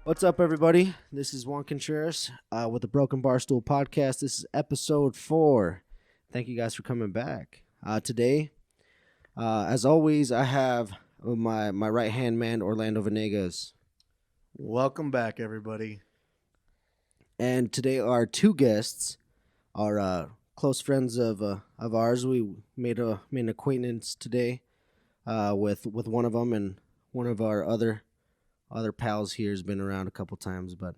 What's up, everybody? This is Juan Contreras with the Brok'n Barstool podcast. This is episode 4. Thank you guys for coming back. Today, as always, I have my right-hand man, Orlando Venegas. Welcome back, everybody. And today our two guests are close friends of ours. We made an acquaintance today with one of them, and one of our other pals here has been around a couple times. But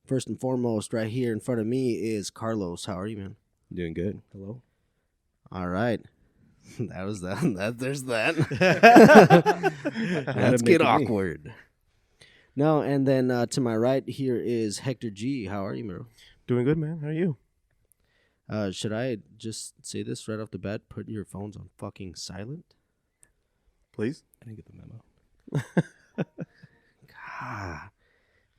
first and foremost, right here in front of me is Carlos. How are you, man? Doing good. Hello. All right. That was that. There's that. Let's make get it me. awkward. No, and then to my right here is Hector G. How are you, bro? Doing good, man. How are you? Should I just say this right off the bat? Put your phones on fucking silent? Please. I didn't get the memo. God,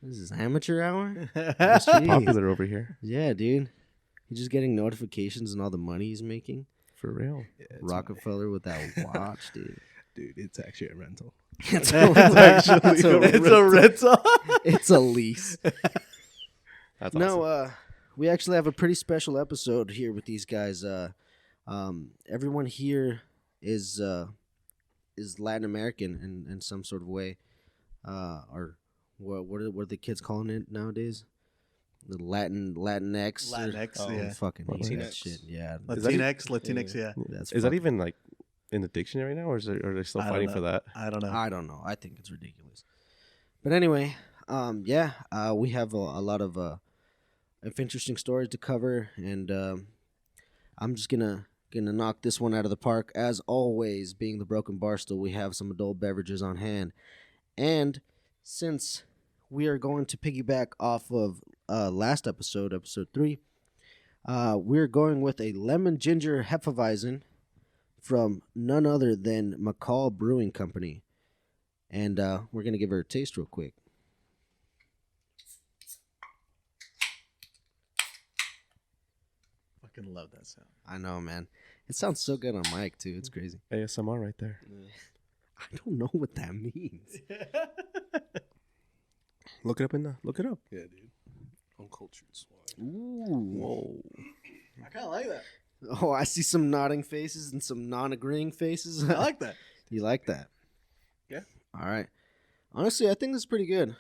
this is amateur hour? Mr. Popular over here. Yeah, dude. He's just getting notifications and all the money he's making. For real. Yeah, Rockefeller with that watch, dude. dude, it's actually a rental. It's a rental. It's a lease. That's No, awesome. we actually have a pretty special episode here with these guys. Everyone here is Latin American in some sort of way, or what are the kids calling it nowadays? The Latinx. Latinx, yeah. Fucking hate that Latinx. shit. Yeah, Latinx, yeah. that's Is that fuck- even like in the dictionary now, or are they still I don't fighting know. for that? I don't know. I don't know. I think it's ridiculous. But anyway, we have a lot of interesting stories to cover, and I'm just gonna knock this one out of the park. As always, being the Brok'n Barstool, we have some adult beverages on hand, and since we are going to piggyback off of last episode 3, we're going with a lemon ginger Hefeweizen from none other than McCall Brewing Company. And we're going to give her a taste real quick. Fucking love that sound. I know, man. It sounds so good on mic, too. It's crazy. ASMR right there. I don't know what that means. Look it up look it up. Yeah, dude. Uncultured swine. Ooh. Whoa. I kind of like that. Oh, I see some nodding faces and some non-agreeing faces. I like that. You like that? Yeah. All right. Honestly, I think this is pretty good.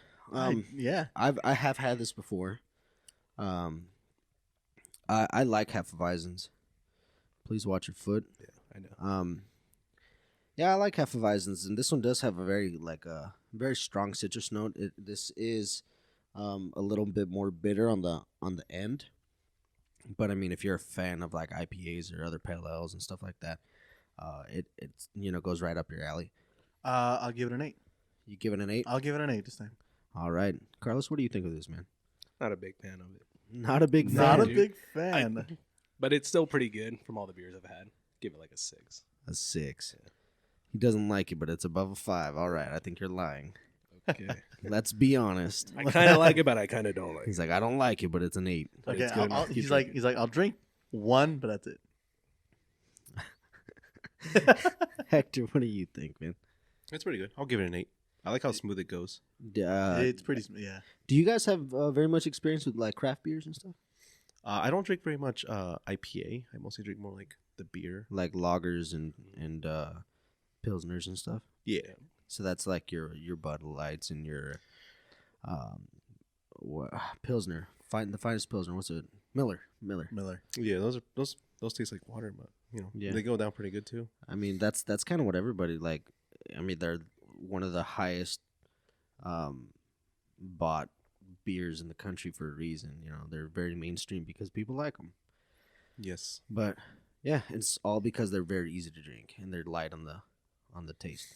Yeah. I have had this before. I like Hefeweizens. Please watch your foot. Yeah, I know. Yeah, I like Hefeweizens, and this one does have a very strong citrus note. This is a little bit more bitter on the end, but I mean, if you're a fan of like IPAs or other pale ales and stuff like that, it goes right up your alley. I'll give it an 8. You give it an 8? I'll give it an 8 this time. All right, Carlos, what do you think of this, man? Not a big fan of it. Not a big fan. Not a dude. big fan. But it's still pretty good from all the beers I've had. Give it like a 6. A 6. He doesn't like it, but it's above a 5. All right, I think you're lying. Okay. Let's be honest. I kind of like it, but I kind of don't like He's it. like, I don't like it, but it's an 8. Okay, It's good. Keep he's drinking. like, I'll drink 1, but that's it. Hector, what do you think, man? It's pretty good. I'll give it an 8. I like how smooth it goes. It's pretty, yeah. Do you guys have very much experience with like craft beers and stuff? I don't drink very much IPA. I mostly drink more like the beer. Like lagers and pilsners and stuff. Yeah. So that's like your Bud Lights and your pilsner. The finest pilsner. What's it? Miller. Yeah, those taste like water, but Yeah. they go down pretty good too. I mean, that's kind of what everybody like. I mean, they're one of the highest bought beers in the country for a reason. They're very mainstream because people like them. Yes. But yeah, it's all because they're very easy to drink and they're light on the taste.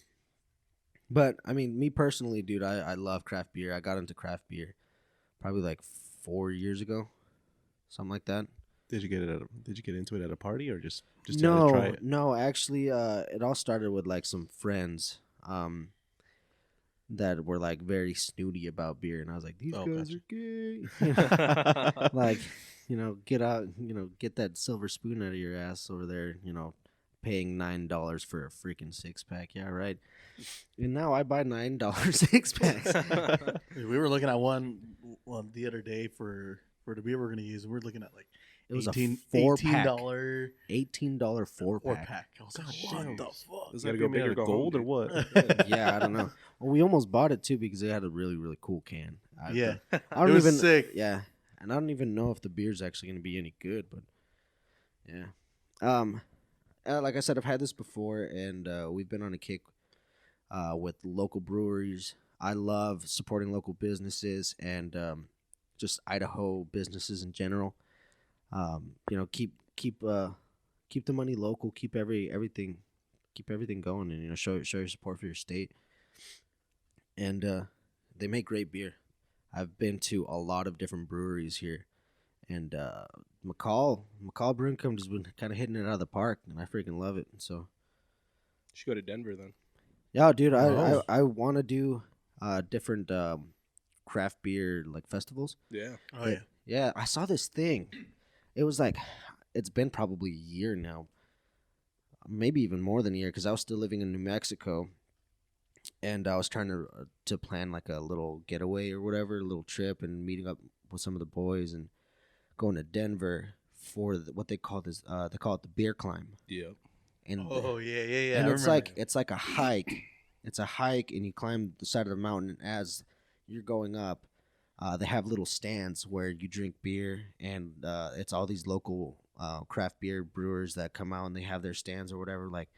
But I mean, me personally, dude, I love craft beer. I got into craft beer probably like 4 years ago, something like that. Did you get into it at a party or just to try it? No, actually, it all started with like some friends that were like very snooty about beer, and I was like, these guys are gay. Like, get out, get that silver spoon out of your ass over there, paying $9 for a freaking 6-pack. Yeah, right. And now I buy $9 6-packs. We were looking at one the other day for the beer we're gonna use, and we're looking at like It was $18 a 4-pack. $18 $18 4-pack. pack. I was like, Damn. what the fuck? Is You that gotta go made big out or of go gold or home, what? Yeah, I don't know. Well, we almost bought it too because it had a really, really cool can. Yeah, I it don't was even. sick. Yeah, and I don't even know if the beer's actually going to be any good, but yeah. Like I said, I've had this before, and we've been on a kick with local breweries. I love supporting local businesses and just Idaho businesses in general. Keep the money local, keep everything going, and show your support for your state. And they make great beer. I've been to a lot of different breweries here, and McCall Brewing Company's been kind of hitting it out of the park, and I freaking love it. So, You should go to Denver then. yeah, dude, Oh. I want to do different craft beer like festivals. Yeah. Oh yeah. Yeah, I saw this thing. It was like, it's been probably a year now, maybe even more than a year, because I was still living in New Mexico, and I was trying to plan like a little getaway or whatever, a little trip, and meeting up with some of the boys and going to Denver for what they call this. They call it the beer climb, Yep. and Oh yeah. and I it's remember like that. it's like a hike. It's a hike, and you climb the side of the mountain. And as you're going up, they have little stands where you drink beer, and it's all these local craft beer brewers that come out and they have their stands or whatever. Like,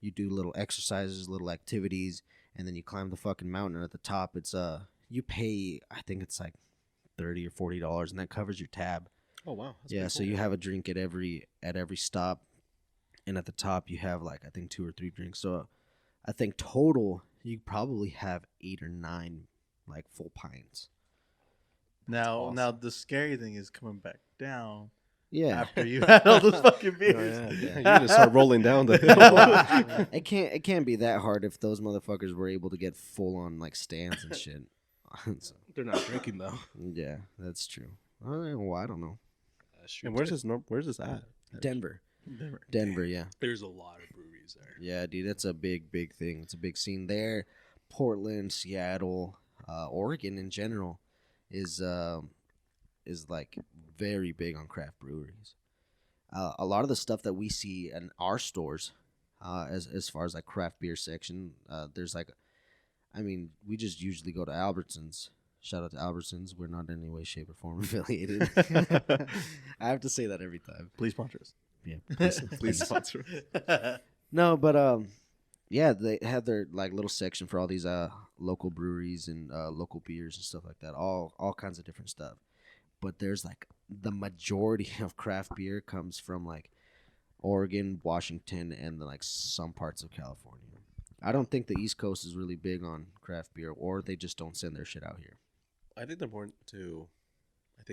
you do little exercises, little activities, and then you climb the fucking mountain. And at the top, it's you pay, I think it's like $30 or $40, and that covers your tab. Oh wow. That's Yeah, pretty so cool. you have a drink at every stop, and at the top you have like I think 2 or 3 drinks. So I think total you probably have 8 or 9 like full pints. Now awesome. the scary thing is coming back down Yeah. after you had all those fucking Oh, beers. yeah. You just start rolling down the hill. It can't be that hard if those motherfuckers were able to get full on like stands and shit. So, They're not drinking though. yeah, that's true. Well, I don't know. That's true. And where's this at? Denver. Never. Denver, yeah. There's a lot of breweries there. Yeah, dude, that's a big thing. It's a big scene there. Portland, Seattle, Oregon in general is like very big on craft breweries. A lot of the stuff that we see in our stores, as far as like craft beer section, there's like, I mean, we just usually go to Albertsons. Shout out to Albertsons. We're not in any way, shape, or form affiliated. I have to say that every time. Please sponsor us. Yeah, Please sponsor. No, but yeah, they have their like little section for all these local breweries and local beers and stuff like that. All kinds of different stuff. But there's like the majority of craft beer comes from like Oregon, Washington, and like some parts of California. I don't think the East Coast is really big on craft beer, or they just don't send their shit out here. I think they're more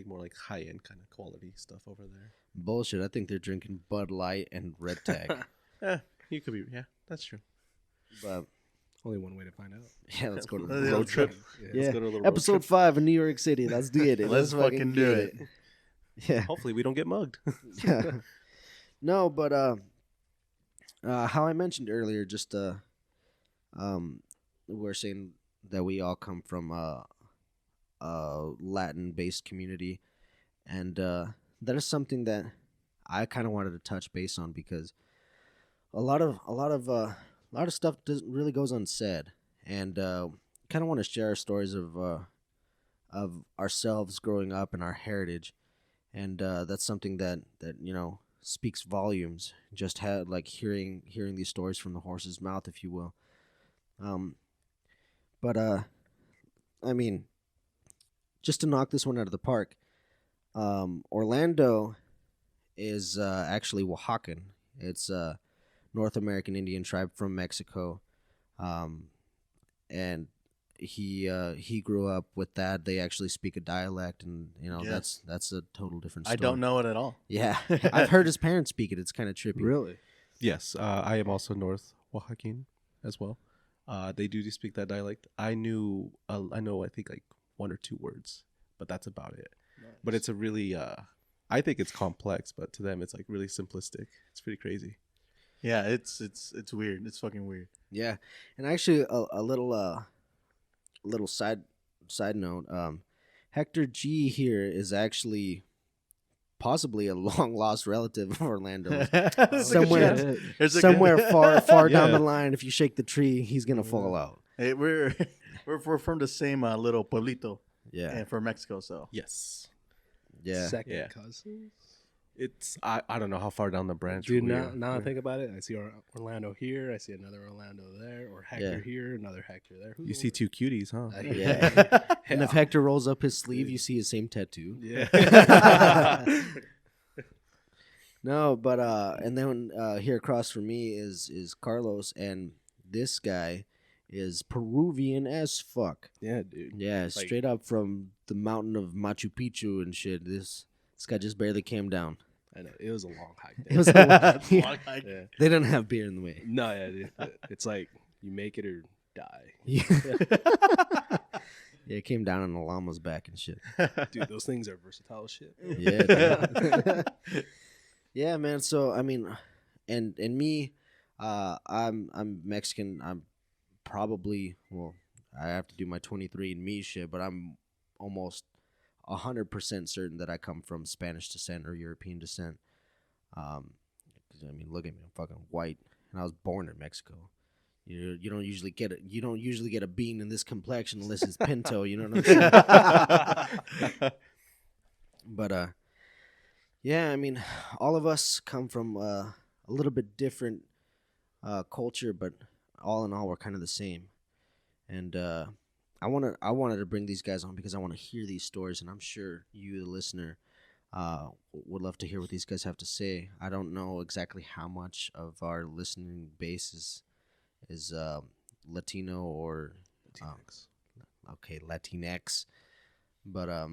more like high end kind of quality stuff over there. Bullshit. I think they're drinking Bud Light and Red Tag. You could be. Yeah, that's true. But Only one way to find out. yeah, let's go to Yeah, the Road trip. Yeah. Yeah, Let's go to a little road episode trip. 5 in New York City. Let's do it. Let's fucking do get it. Yeah. Hopefully, we don't get mugged. Yeah. No, but how I mentioned earlier, just we're saying that we all come from a Latin-based community, and that is something that I kind of wanted to touch base on because a lot of stuff doesn't really goes unsaid, and kind of want to share our stories of ourselves growing up and our heritage, and that's something that speaks volumes. Just had like hearing these stories from the horse's mouth, if you will. But I mean, just to knock this one out of the park, Orlando is actually Oaxacan. It's a North American Indian tribe from Mexico, and he grew up with that. They actually speak a dialect, and Yeah. that's a total different story. I don't know it at all. Yeah, I've heard his parents speak it. It's kind of trippy. Really? Yes, I am also North Oaxacan as well. They do speak that dialect. I know I think like 1 or 2 words, but that's about it. But it's a really I think it's complex, but to them it's like really simplistic. It's pretty crazy. Yeah, it's weird. It's fucking weird. Yeah, and actually, a little side note. Hector G here is actually possibly a long lost relative of Orlando's. Somewhere, somewhere far down Yeah. the line, if you shake the tree, he's gonna fall out. Hey, we're from the same little pueblito, Yeah, and from Mexico. So Yes. yeah. Second Yeah. cousins. It's I don't know how far down the branch. Dude, we now, are. now I think about it, I see Orlando here, I see another Orlando there, or Hector Yeah. here, another Hector there. You see two cuties, huh? Yeah. And if Hector rolls up his sleeve, you see his same tattoo. Yeah. No, but and then here across from me is Carlos, and this guy is Peruvian as fuck. Yeah, dude. Yeah, Like- straight up from the mountain of Machu Picchu and shit. This guy just barely came down. I know. It was a long hike. It was It's long hike. Yeah. They didn't have beer in the way. No, yeah, dude. It's like you make it or die. Yeah, yeah, it came down on the llama's back and shit. Dude, those things are versatile as shit. Yeah, dude. Yeah, man. So I mean, and me, I'm Mexican. I'm probably I have to do my 23andMe shit, but I'm almost 100% certain that I come from Spanish descent or European descent. 'Cause, I mean, look at me, I'm fucking white, and I was born in Mexico. You don't usually get a bean in this complexion unless it's pinto. You know what I'm saying? But yeah, I mean, all of us come from a little bit different culture, but all in all, we're kind of the same. And I wanted to bring these guys on because I want to hear these stories, and I'm sure you, the listener, would love to hear what these guys have to say. I don't know exactly how much of our listening base is Latino or Latinx, but I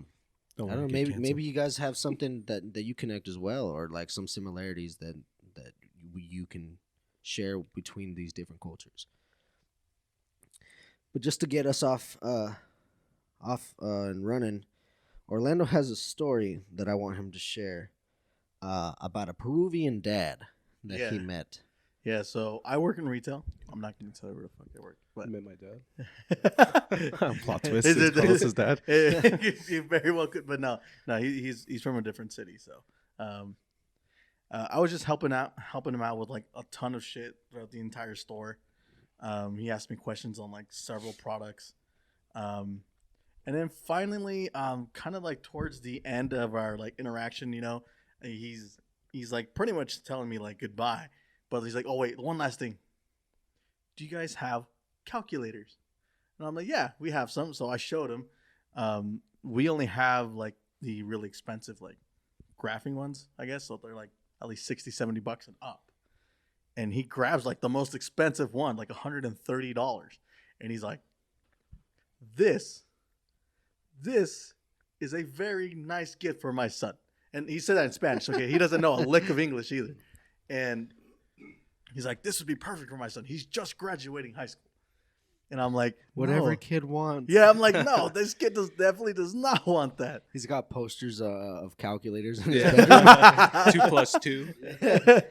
don't know. Maybe you guys have something that you connect as well, or like some similarities that you can share between these different cultures. But just to get us off and running, Orlando has a story that I want him to share about a Peruvian dad that he Yeah. met. Yeah, so I work in retail. I'm not going to tell you where the fuck I work, I but met my dad. Plot twist. It's Carlos's dad. He very well could, but no, he's from a different city. So, I was just helping him out with like a ton of shit throughout the entire store. He asked me questions on like several products, and then finally, kind of like towards the end of our like interaction, he's like pretty much telling me like goodbye, but he's like, oh wait, one last thing. Do you guys have calculators? And I'm like, yeah, we have some. So I showed him. We only have like the really expensive like graphing ones, I guess. So they're like at least $60-$70 and up. And he grabs like the most expensive one, like $130. And he's like, this is a very nice gift for my son. And he said that in Spanish. Okay. He doesn't know a lick of English either. And he's like, this would be perfect for my son. He's just graduating high school. And I'm like, Whatever no. kid wants. Yeah, I'm like, no, this kid definitely does not want that. He's got posters of calculators in his Yeah. 2 plus 2. bedroom.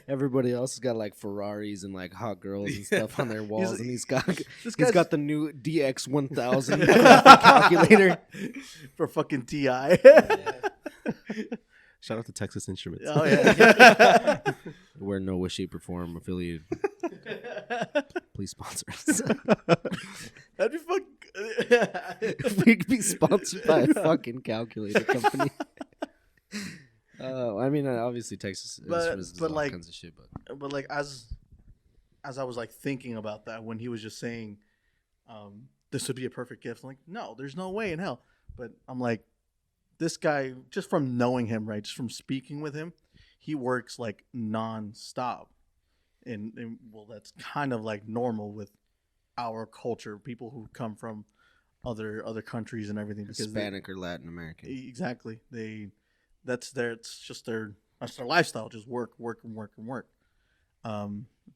Everybody else has got like Ferraris and like hot girls and stuff on their walls, and he's got the new DX1000 calculator for fucking TI. Shout out to Texas Instruments. Oh yeah. We're in no way, shape, or form affiliated. Please sponsor us. That'd be fucking. If we could be sponsored by a fucking calculator company. I mean, obviously Texas Instruments does all like- kinds of shit, but But like as I was like thinking about that when he was just saying, this would be a perfect gift. I'm like, no, there's no way in hell. But I'm like, this guy, just from knowing him, right, just from speaking with him, he works like nonstop, and well, that's kind of like normal with our culture. People who come from other countries and everything, because Hispanic or Latin American. exactly, that's their lifestyle, just work.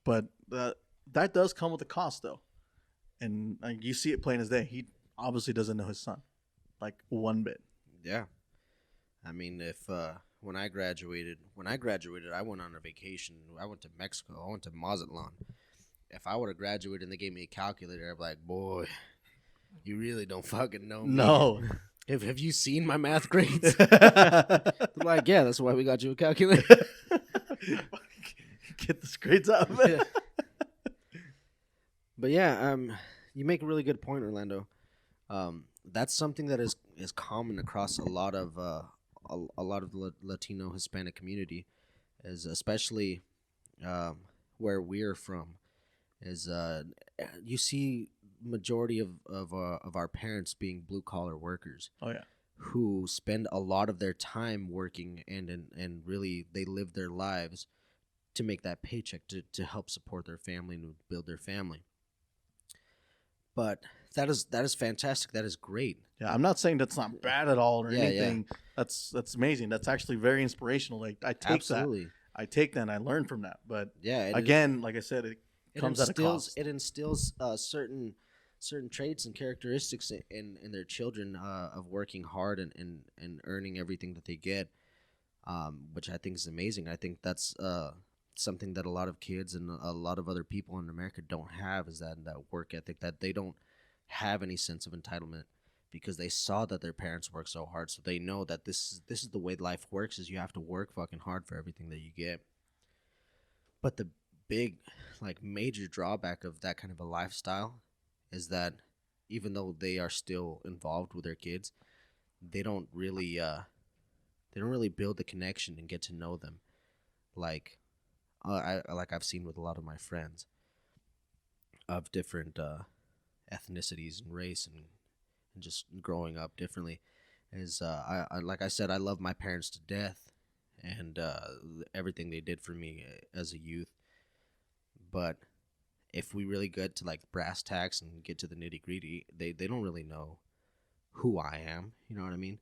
But that does come with a cost though, and you see it plain as day. He obviously doesn't know his son, like one bit. Yeah. I mean, if when I graduated, I went on a vacation. I went to Mexico. I went to Mazatlan. If I would have graduated and they gave me a calculator, I'd be like, boy, you really don't fucking know me. No. Have you seen my math grades? They're like, yeah, that's why we got you a calculator. Get the grades up. Yeah. But yeah, you make a really good point, Orlando. That's something that is common across a lot of the Latino Hispanic community, is especially where we're from. Is you see majority of our parents being blue collar workers. Oh yeah. Who spend a lot of their time working and really they live their lives to make that paycheck to help support their family and build their family. But that is fantastic. That is great. Yeah, I'm not saying that's not bad at all or Yeah, anything. That's amazing. That's actually very inspirational. Like I take Absolutely. that. I take that and I learn from that. But Yeah. again, like I said, it comes at a cost. It instills certain traits and characteristics in their children of working hard and earning everything that they get, which I think is amazing. I think that's something that a lot of kids and a lot of other people in America don't have, is that work ethic, that they don't have any sense of entitlement because they saw that their parents work so hard, so they know that this is the way life works, is you have to work fucking hard for everything that you get. But the big, like, major drawback of that kind of a lifestyle is that even though they are still involved with their kids, they don't really build the connection and get to know them like I've seen with a lot of my friends of different ethnicities and race and just growing up differently. Is I like I said, I love my parents to death and everything they did for me as a youth. But if we really get to like brass tacks and get to the nitty gritty, they don't really know who I am. You know what I mean?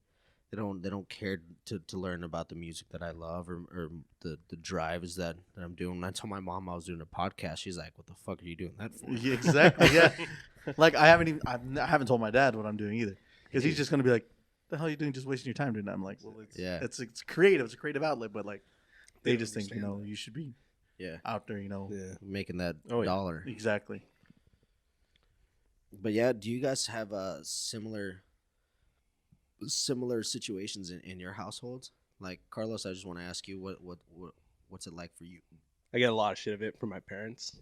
They don't care to learn about the music that I love or the drives that I'm doing. When I told my mom I was doing a podcast, she's like, "What the fuck are you doing that for?" Yeah, exactly. Yeah. Like I haven't told my dad what I'm doing either, because he's just gonna be like, "The hell are you doing? Just wasting your time doing that." I'm like, "Well, it's creative. It's a creative outlet, but like they just think you should be out there, making that Oh, yeah. dollar. Exactly." But yeah, do you guys have similar situations in your households? Like Carlos, I just want to ask you what's it like for you? I get a lot of shit of it from my parents.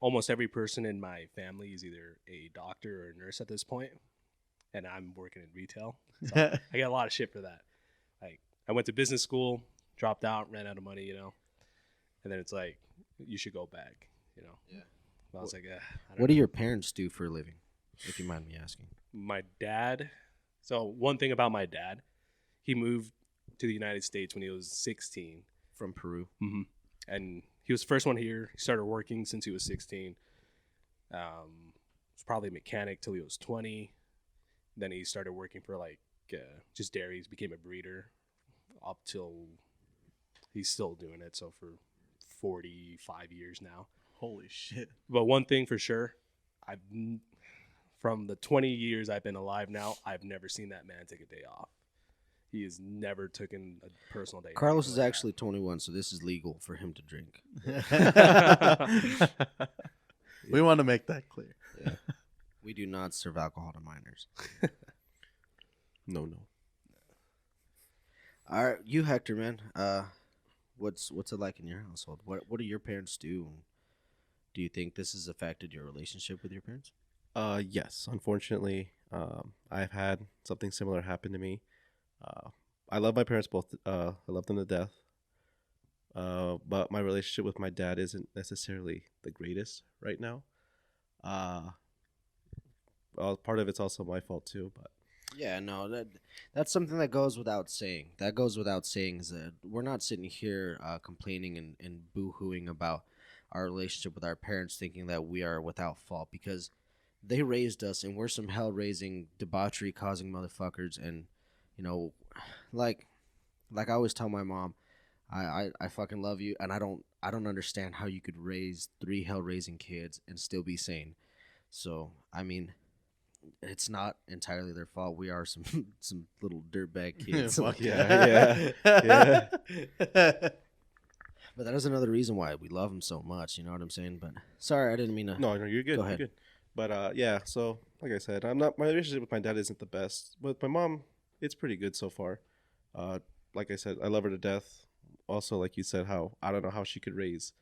Almost every person in my family is either a doctor or a nurse at this point, and I'm working in retail. So I get a lot of shit for that. Like, I went to business school, dropped out, ran out of money, and then it's like, you should go back, Yeah. I was like, What do your parents do for a living, if you mind me asking? My dad. So one thing about my dad, he moved to the United States when he was 16. From Peru. Mm-hmm. And he was the first one here. He started working since he was 16. Was probably a mechanic till he was 20. Then he started working for just dairies, became a breeder up till he's still doing it. So for 45 years now. Holy shit. But one thing for sure, from the 20 years I've been alive now, I've never seen that man take a day off. He has never taken a personal day. Carlos is actually 21, so this is legal for him to drink. We want to make that clear. Yeah. We do not serve alcohol to minors. No. All right, you, Hector, man. What's it like in your household? What do your parents do? Do you think this has affected your relationship with your parents? Yes, unfortunately, I've had something similar happen to me. I love my parents both. I love them to death. But my relationship with my dad isn't necessarily the greatest right now. Well, part of it's also my fault too, but Yeah, no, that's something that goes without saying. That goes without saying, is that we're not sitting here complaining and boo-hooing about our relationship with our parents, thinking that we are without fault, because they raised us and we're some hell-raising, debauchery-causing motherfuckers. And like I always tell my mom, I fucking love you, and I don't understand how you could raise 3 hell-raising kids and still be sane. So I mean, it's not entirely their fault. We are some some little dirtbag kids. Fuck yeah, yeah. But that is another reason why we love them so much. You know what I'm saying? But sorry, I didn't mean to. No, you're good. Go You're ahead. good. But yeah, so like I said, I'm not. My relationship with my dad isn't the best. With my mom, it's pretty good so far. Uh, like I said, I love her to death. Also, like you said, how I don't know how she could raise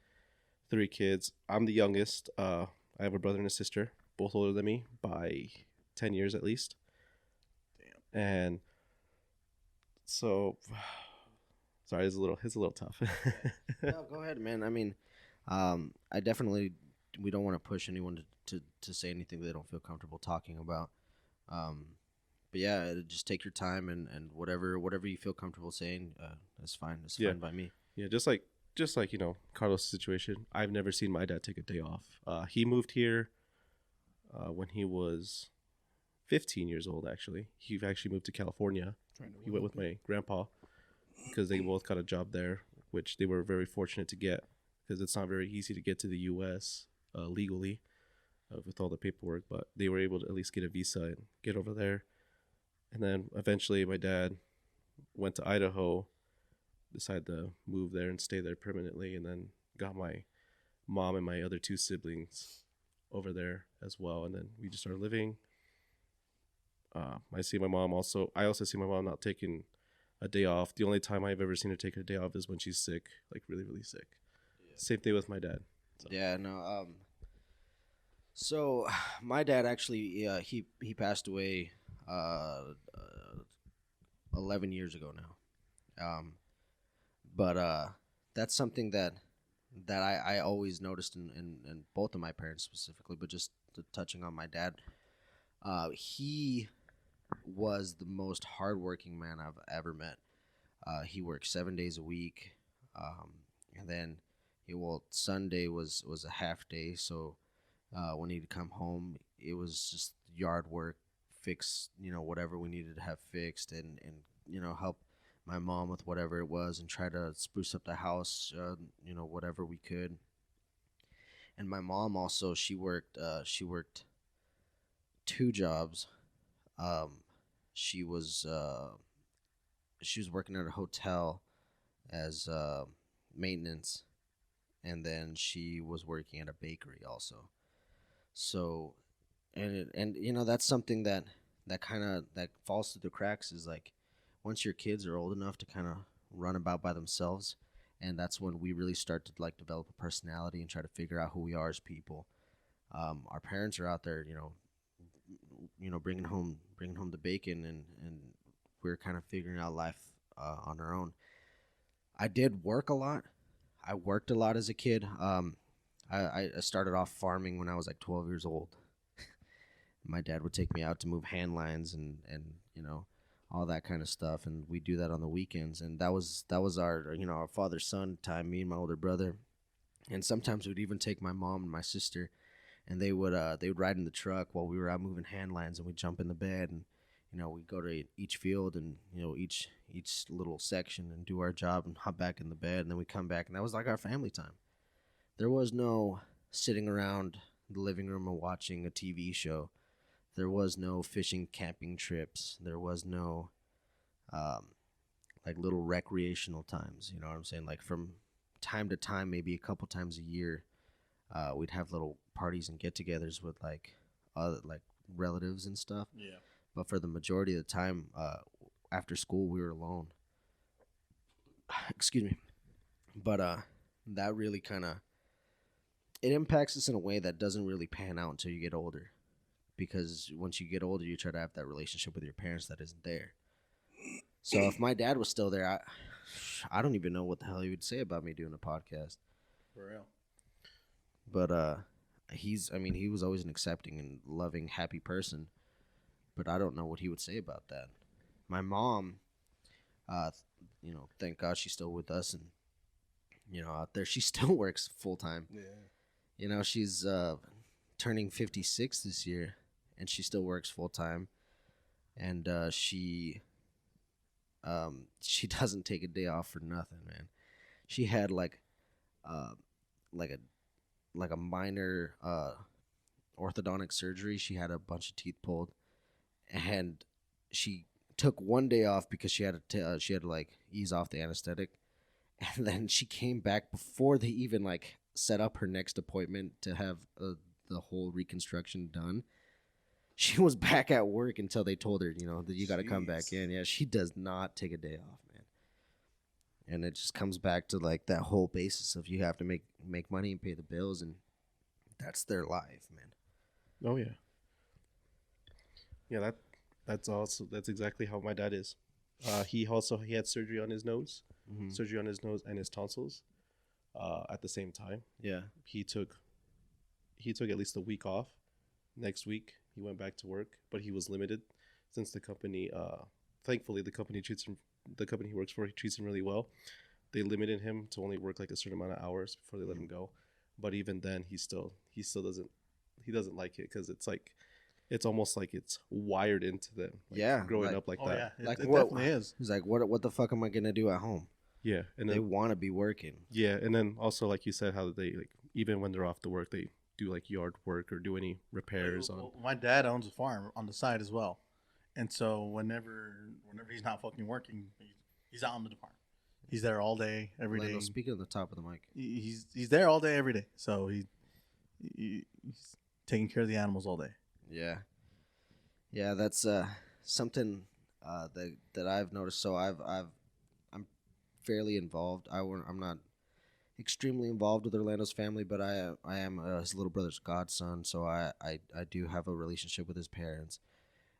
three kids. I'm the youngest. I have a brother and a sister, both older than me by 10 years at least. Damn. And so, sorry, it's a little tough. No, go ahead, man. I mean, I definitely we don't want to push anyone to say anything they don't feel comfortable talking about. Um, but yeah, just take your time and whatever you feel comfortable saying, that's fine. That's Yeah. fine by me. Yeah, just like Carlos' situation. I've never seen my dad take a day off. He moved here when he was 15 years old. Actually, he actually moved to California. He went with my grandpa because they both got a job there, which they were very fortunate to get because it's not very easy to get to the U.S. Legally with all the paperwork. But they were able to at least get a visa and get over there. And then eventually, my dad went to Idaho, decided to move there and stay there permanently, and then got my mom and my other two siblings over there as well. And then we just started living. I see my mom also. I also see my mom not taking a day off. The only time I've ever seen her take a day off is when she's sick, like really, really sick. Yeah. Same thing with my dad. So. Yeah, no. So my dad actually, he passed away, 11 years ago now. But that's something that I always noticed in both of my parents specifically, but just touching on my dad, he was the most hardworking man I've ever met. He worked 7 days a week, and then Sunday was a half day, so when he'd come home, it was just yard work, fix whatever we needed to have fixed, and help my mom with whatever it was, and try to spruce up the house, whatever we could. And my mom also, she worked two jobs. Um, she was working at a hotel as maintenance, and then she was working at a bakery also. So, and that's something that kind of that falls through the cracks, is like once your kids are old enough to kind of run about by themselves, and that's when we really start to like develop a personality and try to figure out who we are as people. Our parents are out there, bringing home the bacon, and we're kind of figuring out life on our own. I did work a lot. I worked a lot as a kid. I started off farming when I was like 12 years old. My dad would take me out to move hand lines and all that kind of stuff, and we do that on the weekends. And that was our our father son time, me and my older brother. And sometimes we'd even take my mom and my sister, and they would ride in the truck while we were out moving hand lines, and we'd jump in the bed, and we'd go to each field and each little section and do our job and hop back in the bed, and then we come back, and that was like our family time. There was no sitting around the living room and watching a TV show. There was no fishing, camping trips. There was no like little recreational times. You know what I'm saying? Like from time to time, maybe a couple times a year, we'd have little parties and get-togethers with like other like relatives and stuff. Yeah. But for the majority of the time, after school, we were alone. Excuse me. But that really kind of it impacts us in a way that doesn't really pan out until you get older, because once you get older, you try to have that relationship with your parents that isn't there. So if my dad was still there, I don't even know what the hell he would say about me doing a podcast. For real. But he was always an accepting and loving, happy person. But I don't know what he would say about that. My mom, thank God she's still with us, and out there she still works full time. Yeah. She's turning 56 this year, and she still works full time, and she doesn't take a day off for nothing, man. She had like a minor orthodontic surgery. She had a bunch of teeth pulled, and she took one day off because she had to like ease off the anesthetic, and then she came back before they even like set up her next appointment to have the whole reconstruction done. She was back at work until they told her, that you got to come back in. Yeah, she does not take a day off, man. And it just comes back to like that whole basis of you have to make money and pay the bills, and that's their life, man. Oh yeah. Yeah, that's exactly how my dad is. He had surgery on his nose, surgery on his nose and his tonsils, at the same time. Yeah. He took at least a week off. Next week he went back to work, but he was limited since the company. Thankfully, the company he works for, he treats him really well. They limited him to only work like a certain amount of hours before they let him go. But even then, he still doesn't like it because it's almost like it's wired into them. Like, growing up like that. Yeah, Like it what? definitely is. He's like, what the fuck am I gonna do at home? Yeah, and They then want to be working. yeah, and then also like you said, how they like even when they're off to work, they do like yard work or do any repairs on. Well, my dad owns a farm on the side as well, and so whenever he's not fucking working, he's out on the farm. He's there all day, every day. Orlando, speaking on the top of the mic. He's there all day, every day. So he's taking care of the animals all day. Yeah, that's something that I've noticed. So I'm fairly involved. I'm not extremely involved with Orlando's family, but I am his little brother's godson. So I do have a relationship with his parents,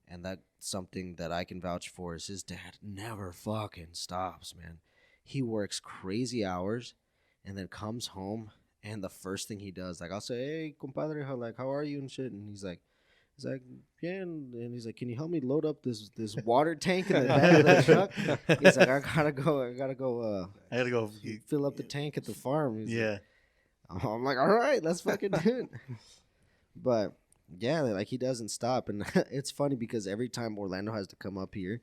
and that's something that I can vouch for. Is his dad never fucking stops, man. He works crazy hours, and then comes home, and the first thing he does, like I'll say, "Hey, compadre, how are you?" and shit, and he's like, yeah, and he's like, "Can you help me load up this water tank in the back of the truck?" He's like, I gotta go fill up the tank at the farm. He's Yeah. like, I'm like, all right, let's fucking do it. But yeah, like he doesn't stop, and it's funny because every time Orlando has to come up here,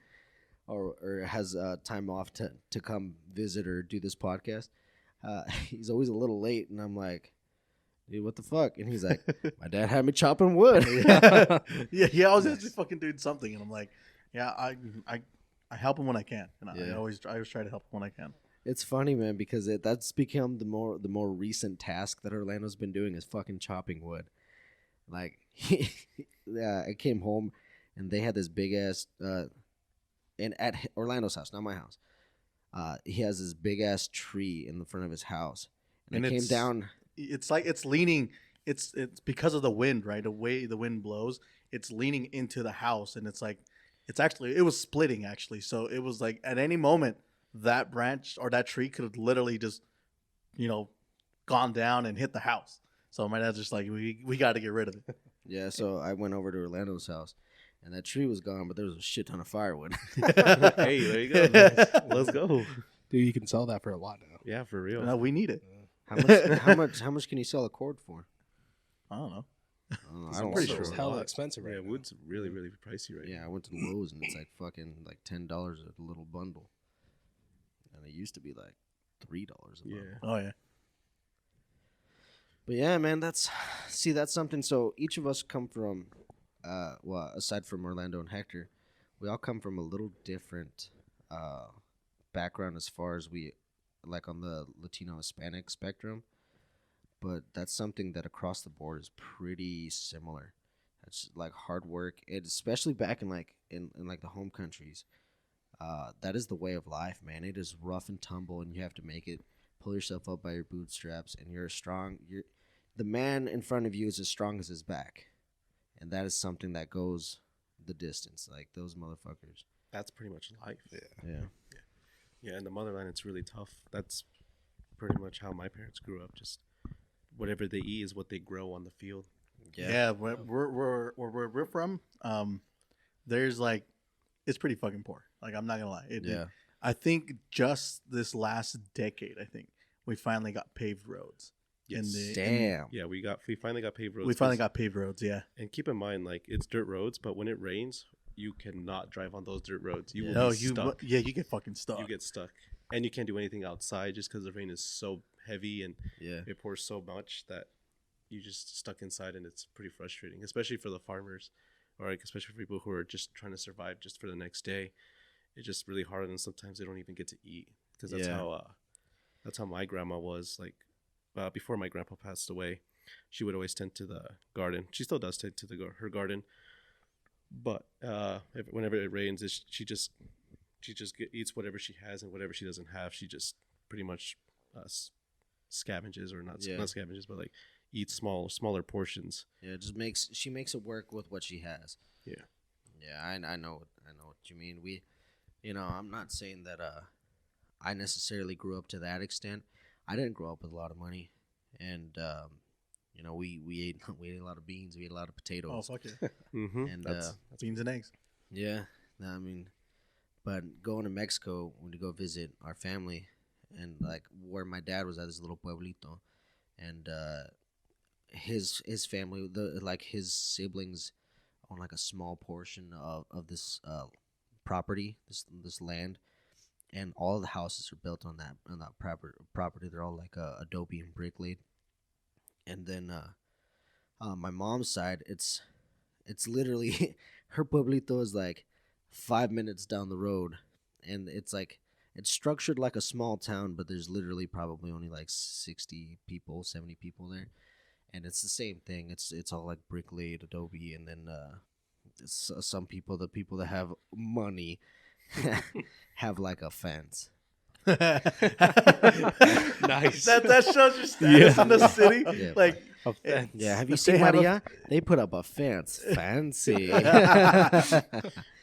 or has time off to come visit or do this podcast, he's always a little late, and I'm like, dude, what the fuck? And he's like, my dad had me chopping wood. Yeah, he always has to fucking doing something, and I'm like, yeah, I help him when I can, and I always try to help him when I can. It's funny, man, because that's become the more recent task that Orlando's been doing is fucking chopping wood. Like, I came home, and they had this big ass, and at Orlando's house, not my house, he has this big ass tree in the front of his house, and I came down. It's like it's leaning. It's because of the wind, right? The way the wind blows, it's leaning into the house, and it's like it was splitting actually. So it was like at any moment that branch or that tree could have literally just, gone down and hit the house. So my dad's just like, we got to get rid of it. Yeah, so I went over to Orlando's house, and that tree was gone, but there was a shit ton of firewood. Hey, there you go. Let's go. Dude, you can sell that for a lot now. Yeah, for real. No, we need it. How much can you sell a cord for? I don't know. I don't pretty know. sure It's hella expensive Yeah, right now. wood's really, really pricey right now. Yeah, I went to Lowe's, and it's like fucking like $10 a little bundle, and it used to be like $3 a bundle. Yeah. Oh yeah. But yeah, man, that's something. So each of us come from, aside from Orlando and Hector, we all come from a little different background as far as we, like on the Latino Hispanic spectrum. But that's something that across the board is pretty similar. It's like hard work, and especially back in like the home countries. That is the way of life, man. It is rough and tumble, and you have to make it. Pull yourself up by your bootstraps, and the man in front of you is as strong as his back, and that is something that goes the distance. Like those motherfuckers. That's pretty much life. Yeah. In the motherland, it's really tough. That's pretty much how my parents grew up. Just whatever they eat is what they grow on the field. Yeah, where we're from, there's like, it's pretty fucking poor. Like, I'm not gonna lie. I think just this last decade, we finally got paved roads. Yes. Damn. Yeah, we finally got paved roads. We finally got paved roads. Yeah. And keep in mind, like, it's dirt roads, but when it rains, you cannot drive on those dirt roads. You will be stuck. Yeah, you get fucking stuck. You get stuck, and you can't do anything outside just because the rain is so heavy and it pours so much that you just stuck inside, and it's pretty frustrating, especially for the farmers, or like especially for people who are just trying to survive just for the next day. It's just really hard, and sometimes they don't even get to eat because that's how my grandma was. Like before my grandpa passed away, she would always tend to the garden. She still does tend to her garden, but whenever it rains, eats whatever she has, and whatever she doesn't have, she just pretty much scavenges, or not scavenges, but like eats smaller portions. Yeah, it just she makes it work with what she has. Yeah. Yeah, I know what you mean. I'm not saying that I necessarily grew up to that extent. I didn't grow up with a lot of money, and we ate we ate a lot of beans, we ate a lot of potatoes. Oh fuck yeah. Mm-hmm. And That's Beans and eggs. yeah, I mean, but going to Mexico to go visit our family, and like where my dad was at, this little pueblito, and his family, his siblings own like a small portion of this property, this land, and all the houses are built on that property. They're all like adobe and brick laid. And then my mom's side, it's literally her pueblito is like 5 minutes down the road, and it's structured like a small town, but there's literally probably only like 60 people, 70 people there, and it's the same thing. It's all like brick laid adobe, and then some people, the people that have money, have like a fence. Nice. That shows your status in the city. Yeah, Like, A fence. Yeah, have you They seen have Maria? They put up a fence. Fancy.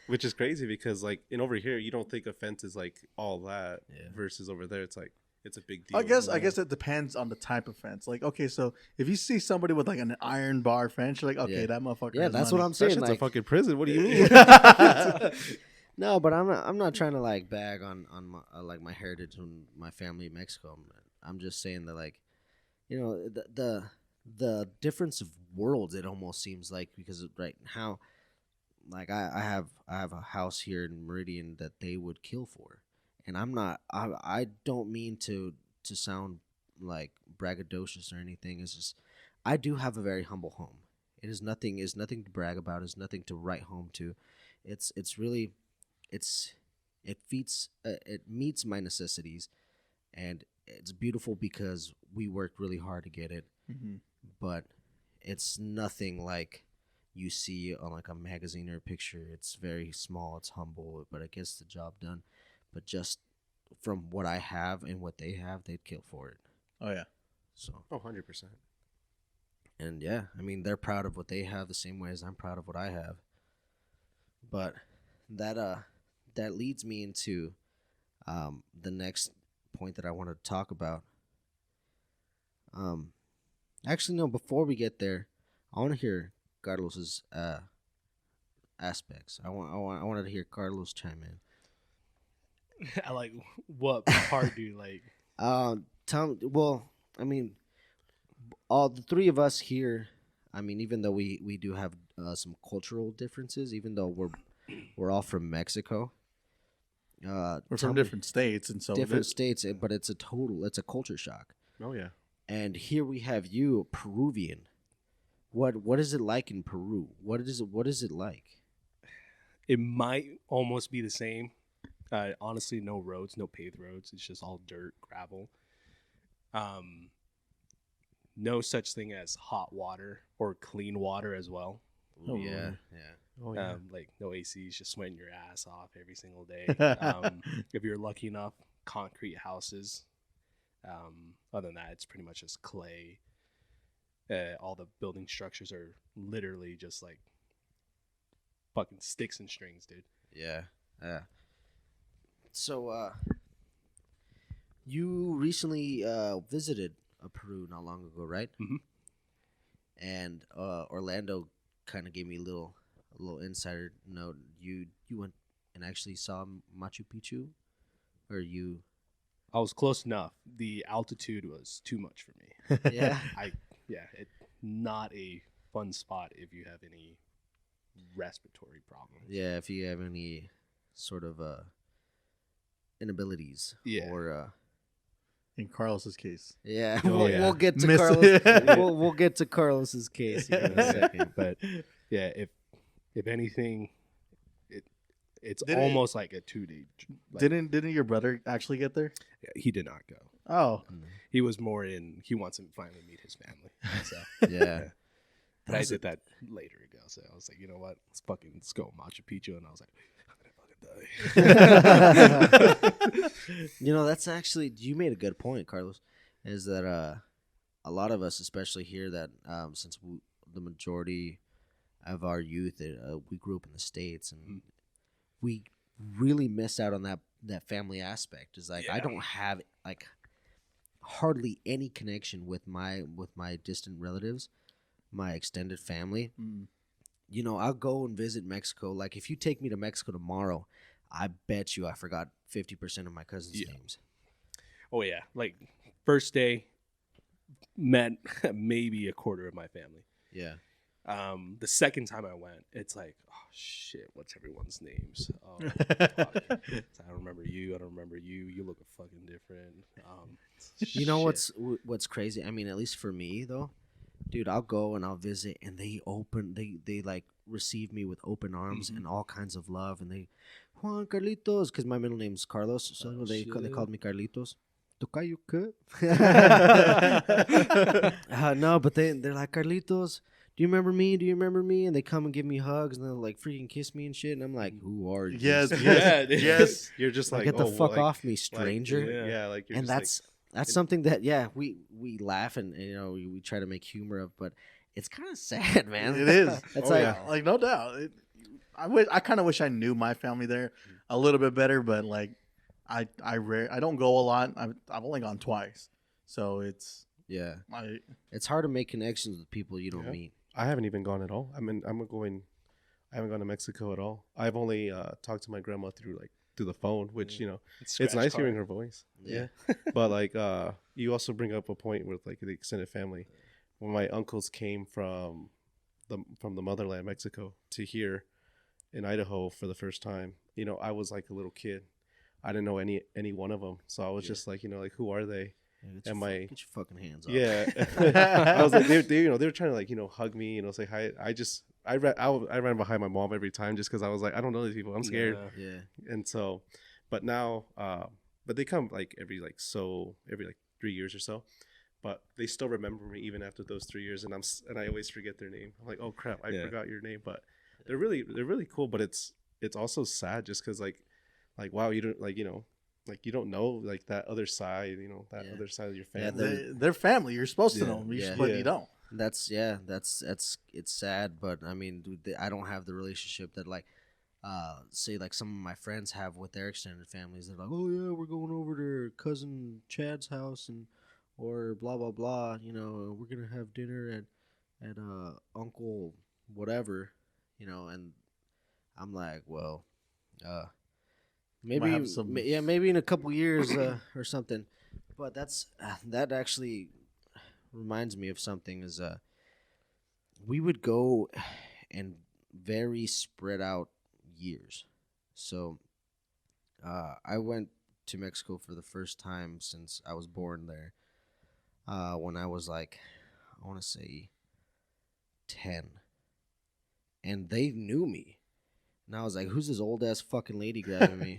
which is crazy because like in over here you don't think a fence is like all that, Yeah. versus over there it's like it's a big deal. I guess it depends on the type of fence. Like, okay, so if you see somebody with like an iron bar fence, you're like, okay, Yeah. that motherfucker. Yeah, has that's money. what I'm That saying. shit's a Like, fucking prison. What do you mean? no, but I'm not trying to like bag on my, like my heritage and my family in Mexico. I'm just saying that, like, the difference of worlds, it almost seems like, because right now, like I have a house here in Meridian that they would kill for, and I don't mean to sound like braggadocious or anything. It's just I do have a very humble home. Is nothing to brag about. It's nothing to write home to. It's really it meets my necessities, and it's beautiful because we worked really hard to get it. Mhm. But it's nothing like you see on like a magazine or a picture. It's very small, it's humble, but it gets the job done. But just from what I have and what they have, they'd kill for it. Oh yeah. So, 100%. and yeah, I mean, they're proud of what they have the same way as I'm proud of what I have. But that leads me into the next point that I wanted to talk about. Actually, no. Before we get there, I want to hear Carlos's aspects. I wanted to hear Carlos chime in. I like what part do you like? Well, I mean, all the three of us here. I mean, even though we do have some cultural differences, even though we're all from Mexico. We're tell from me- different states, and so different states, but it's a culture shock. Oh yeah. And here we have you, Peruvian. What is it like in Peru? What is it like? It might almost be the same. Honestly, no roads, no paved roads. It's just all dirt, gravel. No such thing as hot water or clean water as well. Oh, yeah, really? yeah. Oh yeah. Like no ACs, just sweating your ass off every single day. If you're lucky enough, concrete houses. Other than that, it's pretty much just clay. All the building structures are literally just like fucking sticks and strings, dude. Yeah. Yeah. So, you recently visited Peru not long ago, right? Mhm. And Orlando kind of gave me a little insider note. You went and actually saw Machu Picchu, or you? I was close enough. The altitude was too much for me. Yeah. It's not a fun spot if you have any respiratory problems. Yeah. If you have any sort of inabilities, Yeah. or in Carlos's case. Yeah, Oh, we'll, yeah. we'll get to Miss- Carlos. we'll get to Carlos's case here in a second. But yeah, if anything, it's Did it- almost like a 2D. Like, Didn't your brother actually get there? he did not go. Oh, He was more in. He wants to finally meet his family. So, Yeah. but I did that later ago. So I was like, you know what? Let's go Machu Picchu, and I was like, I'm gonna fucking die. You know, that's actually, you made a good point, Carlos. Is that a lot of us, especially here, that since the majority of our youth, we grew up in the States, and we really missed out on that family aspect. Is like I Yeah. don't have like hardly any connection with my distant relatives, my extended family. You know, I'll go and visit Mexico. Like if you take me to Mexico tomorrow, I bet you I forgot 50% of my cousins' Yeah. names. Oh yeah, like first day, met maybe a quarter of my family. Yeah. The second time I went, it's like, oh shit, what's everyone's names? Oh, fuck. I don't remember you. I don't remember you. You look fucking different. You know shit. what's crazy? I mean, at least for me though, dude, I'll go and I'll visit, and they like receive me with open arms and all kinds of love, and they Juan Carlitos, because my middle name's Carlos, so Oh, they shit. called me Carlitos. Tocayo qué? No, but they're like, Carlitos, do you remember me? Do you remember me? And they come and give me hugs, and they'll like freaking kiss me and shit, and I'm like, who are you? yes, Yeah, yes, dude. yes. You're just Like, like, get the oh, fuck like- off me, like, stranger. yeah, like you're And just that's something that we laugh and you know we try to make humor of, but it's kind of sad, man. It is. It's Oh, like yeah. Like no doubt. I kind of wish I knew my family there a little bit better, but like I don't go a lot. I've only gone twice, so it's yeah, I it's hard to make connections with people you don't Yeah. meet. I haven't even gone at all. I mean, I haven't gone to Mexico at all. I've only talked to my grandma through the phone, which it's Scratch nice card. hearing her voice. Yeah. But like you also bring up a point with like the extended family. When my uncles came from the motherland, Mexico, to here in Idaho for the first time, I was like a little kid. I didn't know any one of them, so I was just like, like, who are they? Get And your fucking hands off. Yeah, I was like, they were trying to like, hug me, say hi. I ran behind my mom every time just because I was like, I don't know these people, I'm scared. Yeah. Yeah. And so, but now, but they come like every 3 years or so, but they still remember me even after those 3 years, and I always forget their name. I'm like, oh crap, I forgot your name. But they're really cool. But it's also sad just because like wow, you don't like like you don't know like that other side, that Yeah. other side of your Yeah, family. they're family. You're supposed to Yeah. know them, Yeah. but Yeah. you don't. That's it's sad, but I mean, dude, I don't have the relationship that like say like some of my friends have with their extended families. They're like, oh yeah, we're going over to cousin Chad's house and or blah blah blah. We're gonna have dinner at uncle whatever. And I'm like, well, maybe have some- maybe in a couple years or something. But that actually reminds me of something. Is we would go and very spread out years. So I went to Mexico for the first time since I was born there. When I was like, I want to say 10, and they knew me. And I was like, who's this old ass fucking lady grabbing me?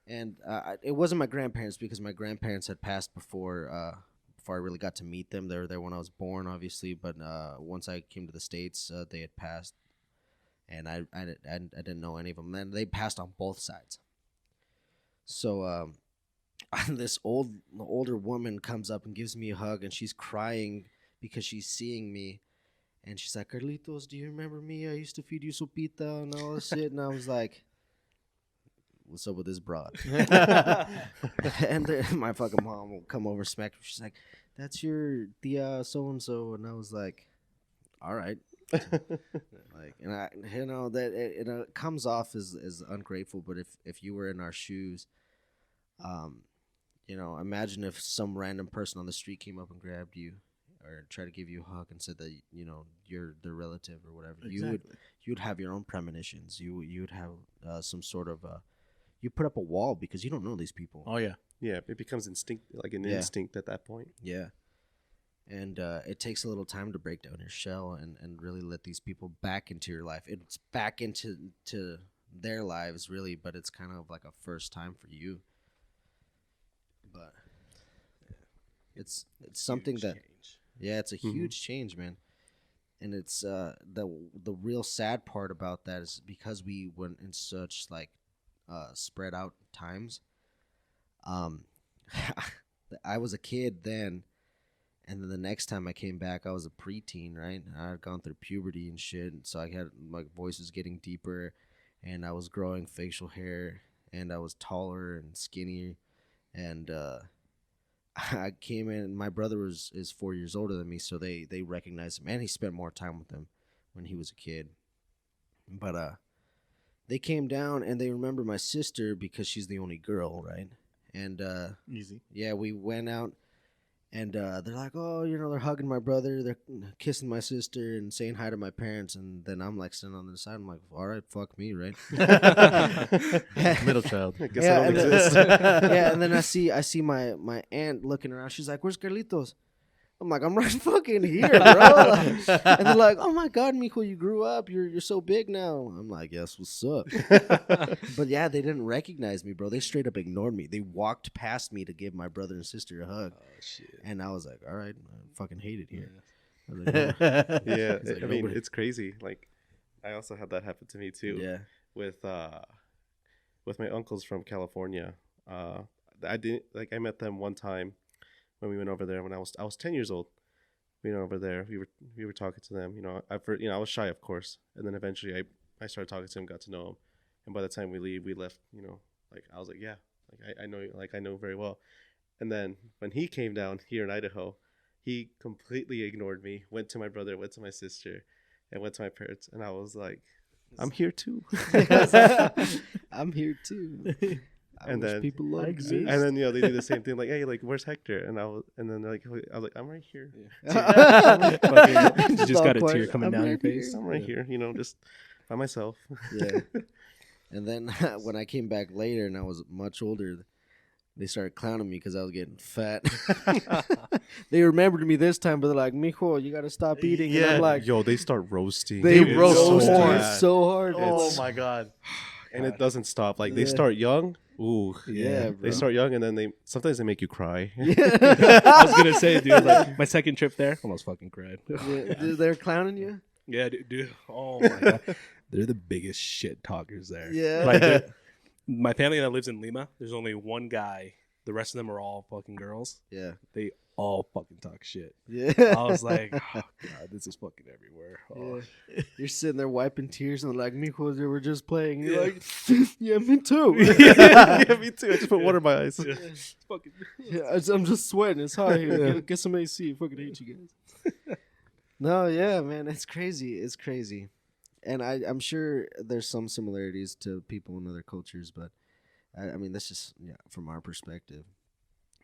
And it wasn't my grandparents because my grandparents had passed before I really got to meet them. They were there when I was born, obviously, but once I came to the States, they had passed, and I didn't know any of them. And they passed on both sides. So this older woman comes up and gives me a hug, and she's crying because she's seeing me. And she's like, Carlitos, do you remember me? I used to feed you sopita and all this shit. And I was like, what's up with this broad? And my fucking mom will come over and smack me. She's like, that's your tia so-and-so. And I was like, all right. Like, and I, that it comes off as ungrateful. But if you were in our shoes, imagine if some random person on the street came up and grabbed you or tried to give you a hug and said that you're their relative or whatever. Exactly. You would have your own premonitions. You would have some sort of you put up a wall because you don't know these people. Oh yeah. Yeah, it becomes instinct, like an Yeah. instinct at that point. Yeah. And it takes a little time to break down your shell and really let these people back into your life. It's back into their lives, really, but it's kind of like a first time for you. But it's something Huge that, change. yeah, it's a huge change, man. And it's the real sad part about that is because we went in such like spread out times. I was a kid then, and then the next time I came back, I was a preteen, right? I had gone through puberty and shit, and so I had my voice was getting deeper, and I was growing facial hair, and I was taller and skinnier, and I came in. And my brother is 4 years older than me, so they recognized him, and he spent more time with him when he was a kid. But they came down and they remember my sister because she's the only girl, right? And Easy. yeah, we went out, and they're like, oh, they're hugging my brother, they're kissing my sister, and saying hi to my parents, and then I'm like sitting on the side, I'm like, all right, fuck me, right? Middle child. I guess Yeah, I and don't then, exist. yeah, and then I see my aunt looking around. She's like, "Where's Carlitos?" I'm like, "I'm right fucking here, bro." And they're like, "Oh my God, Mijo, you grew up. You're so big now." I'm like, "Yes, what's up?" But yeah, they didn't recognize me, bro. They straight up ignored me. They walked past me to give my brother and sister a hug, Oh shit. and I was like, "All right, I fucking hate it here." Yeah. I was like, "No." Yeah, It's like I mean, nobody- it's crazy. Like, I also had that happen to me too. Yeah, With my uncles from California. I met them one time when we went over there when I was 10 years old. We went over there. We were talking to them. I was shy, of course, and then eventually I started talking to him, got to know him, and by the time we left. Like I was like, yeah, like I know, like I know very well. And then when he came down here in Idaho, he completely ignored me. Went to my brother, went to my sister, and went to my parents, and I was like, I'm here too. I'm here too. I And wish then- people I loved exist. me. And then they do the same thing, like, hey, like, where's Hector? And I was like, I'm right here. Fucking- you just All got a tear quiet. coming I'm down your right here. face. I'm right here, just by myself. Yeah. And then when I came back later and I was much older, they started clowning me because I was getting fat. They remembered me this time, but they're like, "Mijo, you got to stop eating." And Yeah. I'm like, Yo, they start roasting. they Dude, roast so me bad. so hard. Oh It's- my God. And it doesn't stop. Like, they Yeah. start young. Ooh. Yeah, bro. They start young, and then sometimes they make you cry. I was gonna say, dude, like my second trip there, almost fucking cried. Yeah, they're clowning you. Yeah, dude. Oh my god, they're the biggest shit talkers there. Yeah. Like my family that lives in Lima, there's only one guy. The rest of them are all fucking girls. Yeah. They all fucking talk shit. Yeah. I was like, oh god, this is fucking everywhere. Oh. Yeah. You're sitting there wiping tears and like, "Mijo, they were just playing." You're Yeah. like, "Yeah, me too." Yeah, me too. I just put water in my eyes. Yeah. It's fucking, Yeah, I'm just sweating. It's hot here. Get some AC. Fucking hate you guys. No, yeah, man, it's crazy. It's crazy, and I'm sure there's some similarities to people in other cultures, but I mean that's just from our perspective.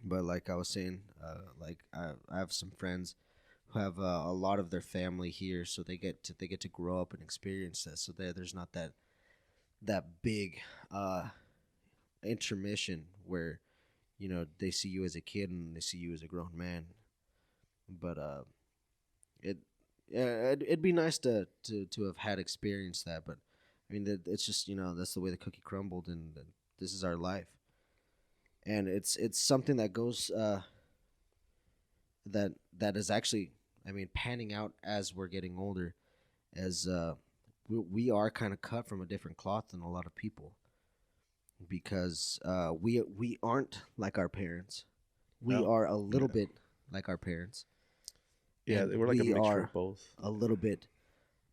But like I was saying, like I have some friends who have a lot of their family here, so they get to grow up and experience that. So there's not that big intermission where they see you as a kid and they see you as a grown man. But it'd be nice to have had experienced that. But I mean, it's just that's the way the cookie crumbled, and this is our life. And it's something that goes that is actually, I mean, panning out as we're getting older, as we are kind of cut from a different cloth than a lot of people, because we aren't like our parents. We No. are a little bit like our parents. Yeah, And they were like a we mixture are of both. a little bit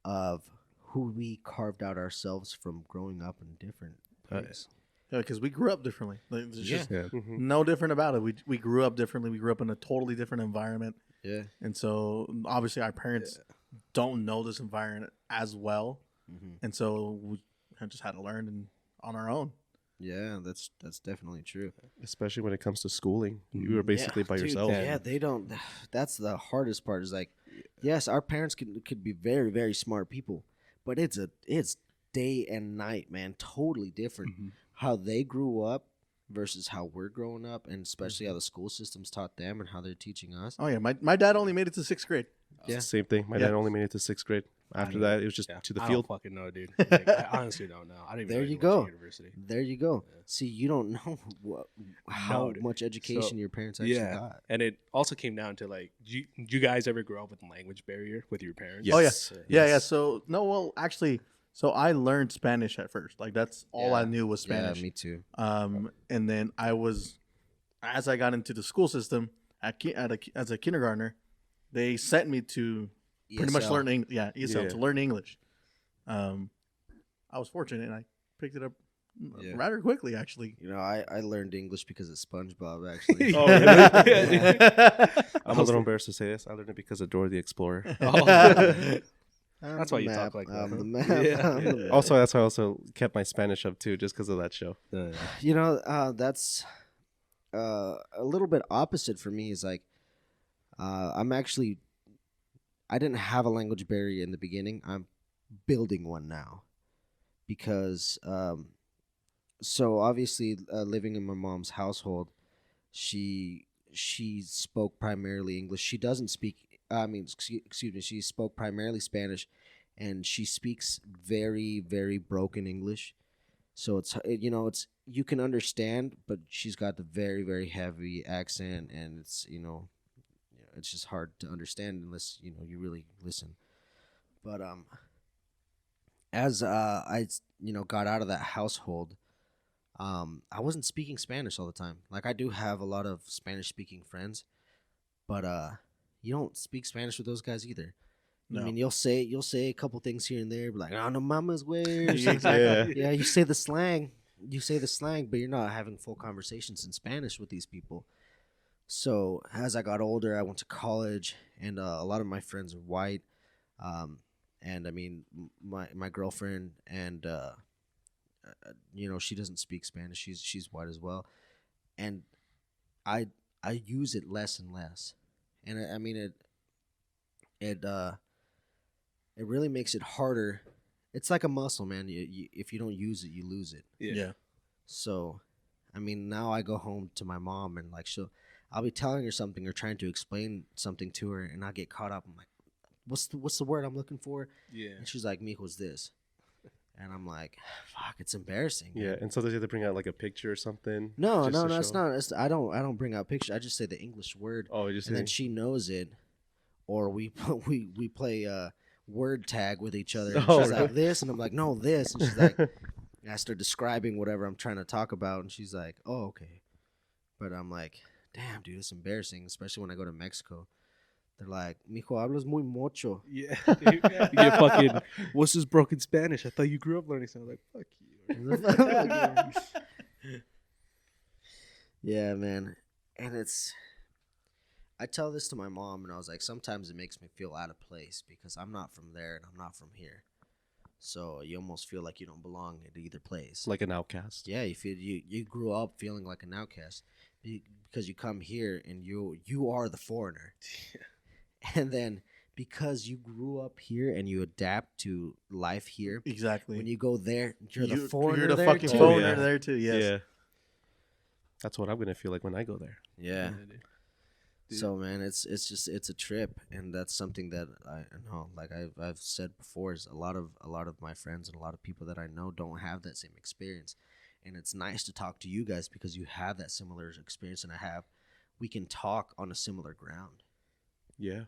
of who we carved out ourselves from growing up in different places. Yeah, because we grew up differently. Like, there's just yeah. Mhm. no different about it. We grew up differently. We grew up in a totally different environment. Yeah. And so obviously our parents don't know this environment as well. Mm-hmm. And so we just had to learn on our own. Yeah, that's definitely true. Especially when it comes to schooling. You were basically by Dude, yourself. Yeah, they don't. That's the hardest part. Is like, yes, our parents could be very very smart people, but it's day and night, man. Totally different. Mhm. how they grew up versus how we're growing up, and especially how the school systems taught them and how they're teaching us. Oh yeah, my dad only made it to sixth grade. Yeah. Same thing. My Yeah. dad only made it to sixth grade. After that, it was just Yeah, to the I field. don't fucking know, dude. Like, I honestly don't know. I didn't even There know you went to go. University. There you go. Yeah. See, you don't know how dude. much education So, your parents actually Yeah, got. and it also came down to like, do you guys ever grow up with language barrier with your parents? Oh, yeah. Yes. Yeah. So no, well, actually, so I learned Spanish at first. Like that's all I Yeah. knew was Spanish. Yeah, me too. And then as I got into the school system as a kindergartner, they sent me to pretty much ESL. learn ESL Yeah. to learn English. I was fortunate and I picked it up Yeah. rather quickly, actually. You know, I learned English because of SpongeBob, actually. Oh, really? Yeah. I'm a little embarrassed to say this. I learned it because of Dora the Explorer. Oh. I'm That's the why you map, talk like that, I'm huh? the map. Yeah. I'm the map. Also, that's why I also kept my Spanish up too, just because of that show. You know, that's a little bit opposite for me. Is like, I didn't have a language barrier in the beginning. I'm building one now because, so obviously, living in my mom's household, she spoke primarily English. She doesn't speak. I mean, excuse me. She spoke primarily Spanish, and she speaks very, very broken English. So it's you can understand, but she's got the very, very heavy accent, and it's just hard to understand unless you really listen. But as I got out of that household, I wasn't speaking Spanish all the time. Like I do have a lot of Spanish speaking friends, but you don't speak Spanish with those guys either. I No. mean, you'll say a couple things here and there, but like, "Oh, no, mama's way." Exactly. Yeah, you say the slang. You say the slang, but you're not having full conversations in Spanish with these people. So as I got older, I went to college, and a lot of my friends are white. And I mean, my girlfriend, and she doesn't speak Spanish. She's white as well, and I use it less and less, and I mean it really makes it harder. It's like a muscle, man. If you don't use it, you lose it. Yeah. So, I mean, now I go home to my mom and like I'll be telling her something or trying to explain something to her, and I get caught up. I'm like, what's the word I'm looking for? Yeah. And she's like, "Mijo's this," and I'm like, "Fuck, it's embarrassing." Yeah, man. and sometimes you have to bring out like a picture or something. No, just no, to no, it's show. not. I don't bring out pictures. I just say the English word, Oh, you just and then she knows it, or we play word tag with each other. And Oh, she's really? like this, and I'm like, no, this, and she's like, and I start describing whatever I'm trying to talk about, and she's like, oh, okay, but I'm like, damn, dude, it's embarrassing, especially when I go to Mexico. They're like, "Mijo, hablas muy mucho." Yeah. You get fucking, what's this broken Spanish? I thought you grew up learning something. Like, fuck you. Yeah, man, and I tell this to my mom, and I was like, sometimes it makes me feel out of place because I'm not from there and I'm not from here. So you almost feel like you don't belong at either place. like an outcast. Yeah, you grew up feeling like an outcast because you come here and you are the foreigner. And then because you grew up here and you adapt to life here, Exactly. when you go there, you're the foreigner. You're the there fucking too. foreigner yeah. there too. Yes. Yeah. That's what I'm gonna feel like when I go there. Yeah. dude. So man, it's a trip, and that's something that I know. Like I've said before, is a lot of my friends and a lot of people that I know don't have that same experience, and it's nice to talk to you guys because you have that similar experience, and I have. We can talk on a similar ground. Yeah,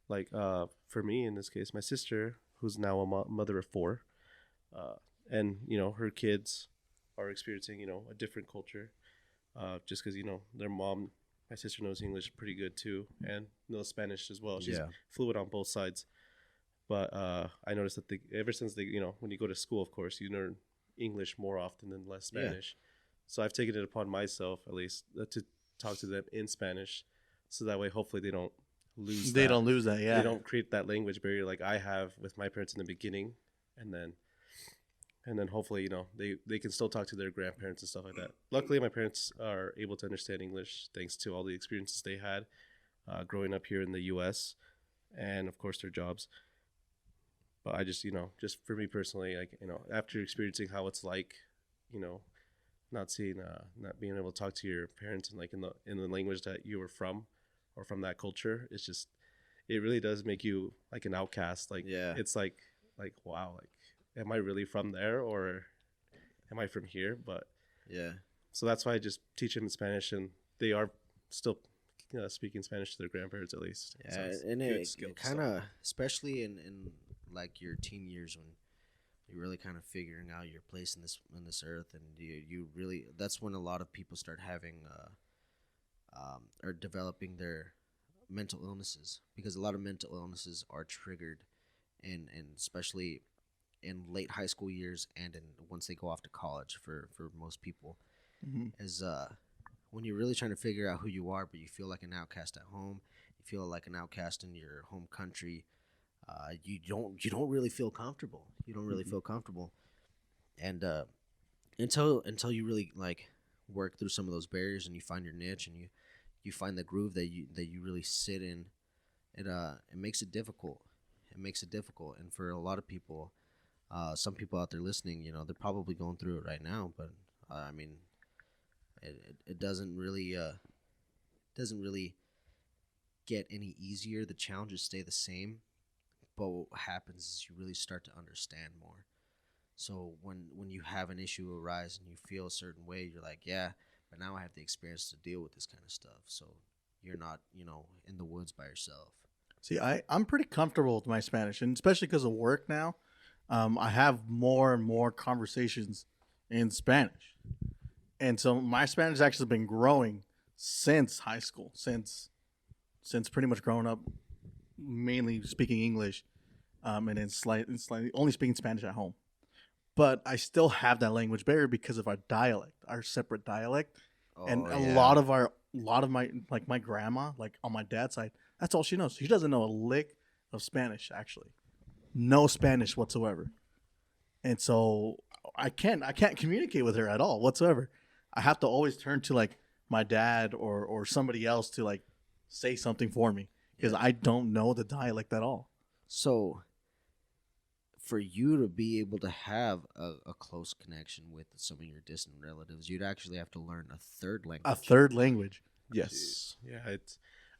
like for me in this case, my sister, who's now a mother of 4, and her kids are experiencing a different culture, just because their mom, my sister knows English pretty good too, and knows Spanish as well. She's Yeah. fluent on both sides. But I noticed that ever since when you go to school, of course, you learn English more often than less Yeah. Spanish. So I've taken it upon myself, at least, to talk to them in Spanish, so that way hopefully they don't lose. They that. don't lose that. Yeah. They don't create that language barrier like I have with my parents in the beginning, and then hopefully they can still talk to their grandparents and stuff like that. Luckily, my parents are able to understand English thanks to all the experiences they had growing up here in the U.S. and of course their jobs. But I just just for me personally, like after experiencing how it's like, not seeing, not being able to talk to your parents in like in the language that you were from, or from that culture. It's just, it really does make you like an outcast. Like, Yeah. it's like wow, like, am I really from there, or am I from here? But Yeah. so that's why I just teach them in Spanish, and they are still speaking Spanish to their grandparents at least. Yeah, So it's and good it skill kind of, especially in like your teen years when you're really kind of figuring out your place in this earth, and you really, that's when a lot of people start having or developing their mental illnesses, because a lot of mental illnesses are triggered, and especially in late high school years, and in once they go off to college for most people, Mhm. is when you're really trying to figure out who you are, but you feel like an outcast at home, you feel like an outcast in your home country. You don't really feel comfortable. You don't really feel comfortable, and until you really like work through some of those barriers, and you find your niche, and you find the groove that you really sit in, it makes it difficult. It makes it difficult, and for a lot of people, some people out there listening, they're probably going through it right now. But I mean, it doesn't really get any easier. The challenges stay the same, but what happens is you really start to understand more. So when you have an issue arise and you feel a certain way, you're like, yeah, but now I have the experience to deal with this kind of stuff. So you're not, in the woods by yourself. See, I'm pretty comfortable with my Spanish, and especially because of work now, I have more and more conversations in Spanish, and so my Spanish has actually been growing since high school, since pretty much growing up, mainly speaking English, and then slightly only speaking Spanish at home. But I still have that language barrier because of our dialect, our separate dialect, and Oh, a yeah. lot of my, like my grandma, like on my dad's side, that's all she knows. She doesn't know a lick of Spanish, actually, no Spanish whatsoever, and so I can't communicate with her at all whatsoever. I have to always turn to like my dad or somebody else to like say something for me because I don't know the dialect at all. So for you to be able to have a close connection with some of your distant relatives, you'd actually have to learn a third language. A third language. Yes. Yeah.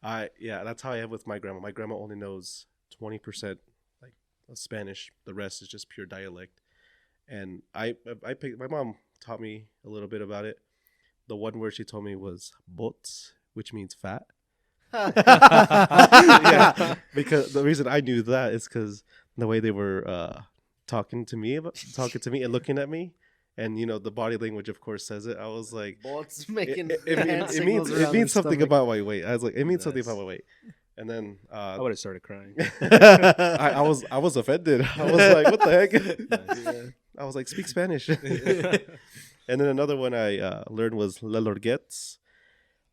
That's how I am with my grandma. My grandma only knows 20% like of Spanish. The rest is just pure dialect. And I picked, my mom taught me a little bit about it. The one word she told me was bots, which means fat. Yeah, because the reason I knew that is because the way they were talking to me and looking at me, and the body language, of course, says it. I was like, Bolts making it means something about my weight. I was like, it means something about my weight. And then I would have started crying. I was offended. I was like, what the heck? I was like, speak Spanish. And then another one I learned was Le Lorguettes.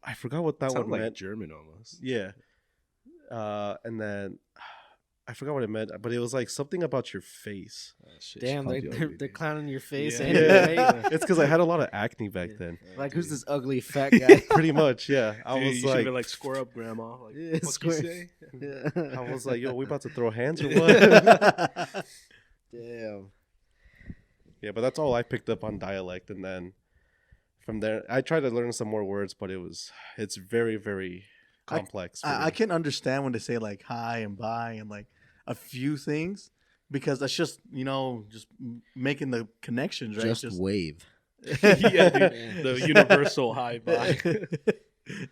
I forgot what that Sounds one like meant. German almost. Yeah. And then I forgot what it meant, but it was like something about your face. Oh, shit, Damn, she they're, called you they're, ugly, they're dude. clowning your face. Yeah. And your weight. It's because I had a lot of acne back then. Like, who's this ugly fat guy? Pretty much, yeah. I Dude, was you should have like, been like, square up, grandma. Like, Yeah, fuck square. you say? Yeah. I was like, yo, we about to throw hands or what? Damn. Yeah, but that's all I picked up on dialect, and then from there, I tried to learn some more words, but it's very, very complex. for I me. can understand when they say like hi and bye and like a few things because that's just just making the connections, right? Just wave. Yeah, dude. The universal high five.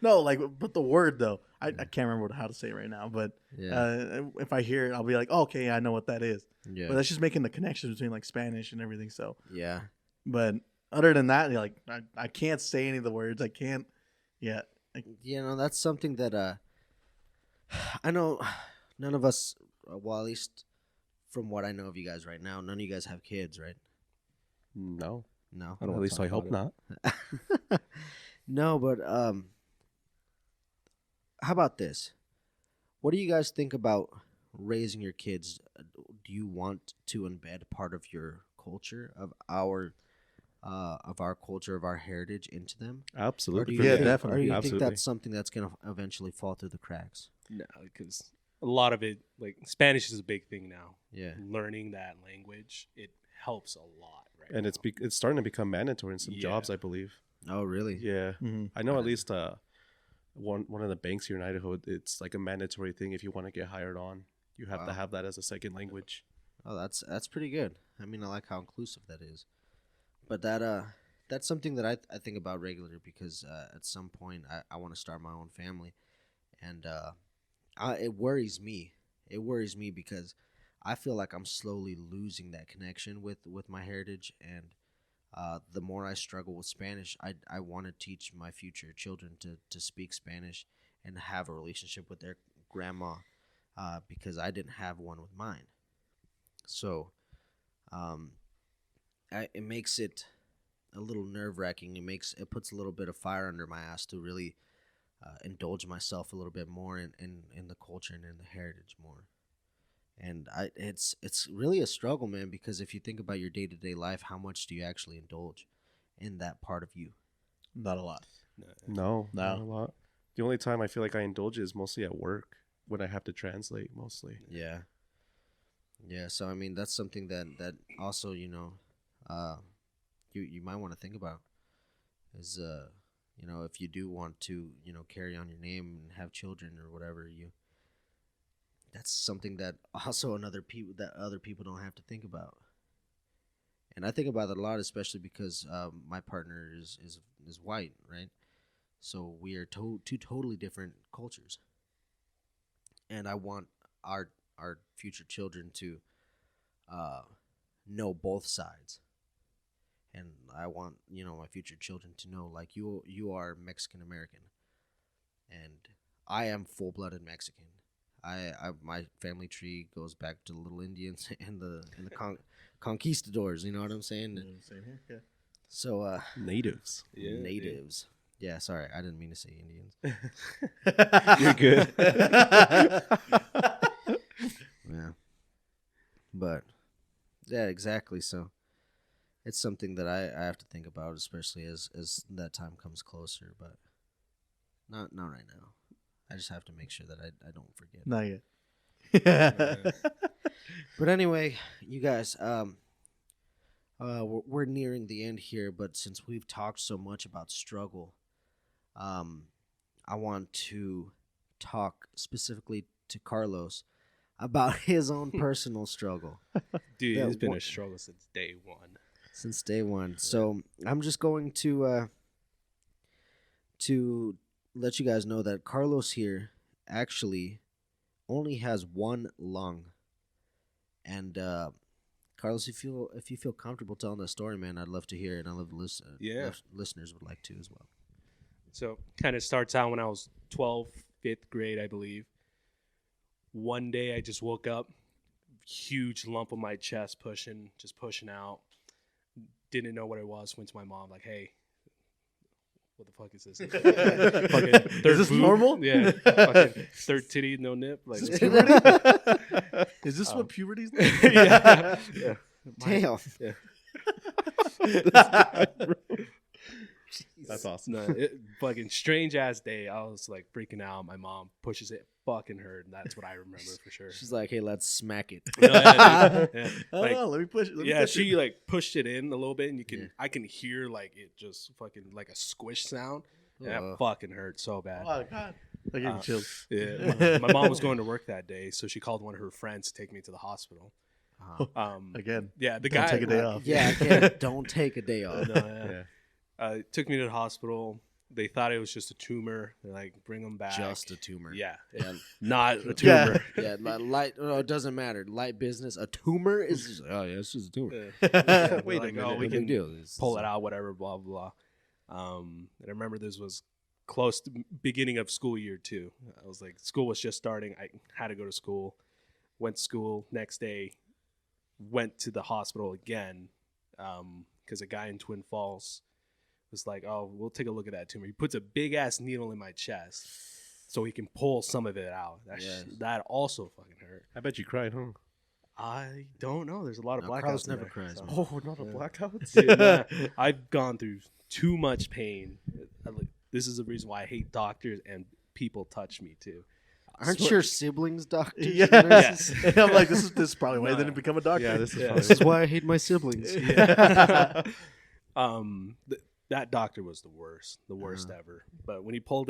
No, like, but the word though, I can't remember how to say it right now. But Yeah. if I hear it, I'll be like, oh, okay, I know what that is. Yeah. But that's just making the connections between like Spanish and everything. So, Yeah. but other than that, like, I can't say any of the words. I can't. Yeah. That's something that I know none of us, well, at least from what I know of you guys right now, none of you guys have kids, right? No, No. I don't at wanna least talk I hope about not. No, but how about this? What do you guys think about raising your kids? Do you want to embed part of your culture, of our culture, of our heritage into them? Absolutely. Or do you Yeah, think, definitely. Or do you Absolutely. think that's something that's gonna eventually fall through the cracks? No, because a lot of it, like Spanish is a big thing now. Yeah. Learning that language, it helps a lot, right? And now. it's starting to become mandatory in some Yeah. jobs, I believe. Oh, really? Yeah, Mm-hmm. I know at least one of the banks here in Idaho. It's like a mandatory thing if you want to get hired on. You have to Wow. have that as a second language. Oh, that's pretty good. I mean, I like how inclusive that is. But that's something that I think about regularly because at some point I want to start my own family, and it worries me. It worries me because I feel like I'm slowly losing that connection with my heritage, and the more I struggle with Spanish, I want to teach my future children to speak Spanish and have a relationship with their grandma, because I didn't have one with mine. So, um, it makes it a little nerve wracking. It puts a little bit of fire under my ass to really indulge myself a little bit more in the culture and in the heritage more. And it's really a struggle, man, because if you think about your day to day life, how much do you actually indulge in that part of you? Not a lot. No, No. not a lot. The only time I feel like I indulge is mostly at work when I have to translate mostly. Yeah. Yeah, so I mean that's something that also, you might want to think about is if you do want to, carry on your name and have children or whatever, that's something that also other people don't have to think about. And I think about that a lot, especially because my partner is white, right? So we are two totally different cultures, and I want our future children to know both sides, and I want my future children to know, like, you are Mexican American, and I am full blooded Mexican. My family tree goes back to the little Indians and the conquistadors. You know what I'm saying? Same here. Yeah. So Natives. Yeah, natives. Yeah, sorry, I didn't mean to say Indians. You're good. Yeah, but yeah, exactly. So it's something that I have to think about, especially as that time comes closer. But not right now. I just have to make sure that I don't forget. Not yet. But anyway, you guys, we're nearing the end here. But since we've talked so much about struggle, I want to talk specifically to Carlos about his own personal struggle. Dude, that it's been one- a struggle since day one. Since day one. So I'm just going to let you guys know that Carlos here actually only has one lung. And Carlos, if you feel comfortable telling that story, man, I'd love to hear it. I love Yeah. listeners would like to as well. So kind of starts out when I was 12, 5th grade, I believe. One day I just woke up, huge lump on my chest, pushing out. Didn't know what it was. Went to my mom, like, hey, what the fuck is this? Fucking Is this normal? Yeah. Fucking third titty, no nip. Like, Is this puberty? Is this what puberty's like? yeah. Damn. That's awesome. No, fucking strange ass day. I was like freaking out. My mom pushes it, fucking hurt, and that's what I remember for sure. She's like, hey, let's smack it. No, yeah, dude. Yeah. Oh, Like, no, let me push it. yeah, she like pushed it in a little bit, and Yeah. I can hear like it just fucking like a squish sound, and Oh. that fucking hurt so bad. Oh, God. I gave you chills. Yeah, my mom was going to work that day, so she called one of her friends to take me to the hospital. Again. Yeah, the Don't guy take a day off. Yeah, again, don't take a day off. No, Yeah. took me to the hospital. They thought it was just a tumor. They're like, bring him back. Just a tumor. Yeah, Yeah. not a Yeah. tumor. Yeah, light. No, it doesn't matter. Light business. A tumor is. Just, oh yeah, it's just a tumor. Yeah, Wait a like, minute. oh, we No big can deal. pull it out, whatever, blah blah. And I remember this was close to beginning of school year too. I was like, school was just starting. I had to go to school. Went to school. Next day, went to the hospital again because a guy in Twin Falls was like, oh, we'll take a look at that tumor. He puts a big ass needle in my chest so he can pull some of it out. Yes. That also fucking hurt. I bet you cried, huh? I don't know. There's a lot of No, blackouts. Carlos in never there, cries, so. man. Oh, not a Yeah. blackout. Dude, nah, I've gone through too much pain. This is the reason why I hate doctors and people touch me too. Aren't your siblings doctors? Yeah. and nurses? And I'm like, this is probably why I No. didn't become a doctor. Yeah, this is Yeah. probably This is why I hate my siblings. That doctor was the worst ever. But when he pulled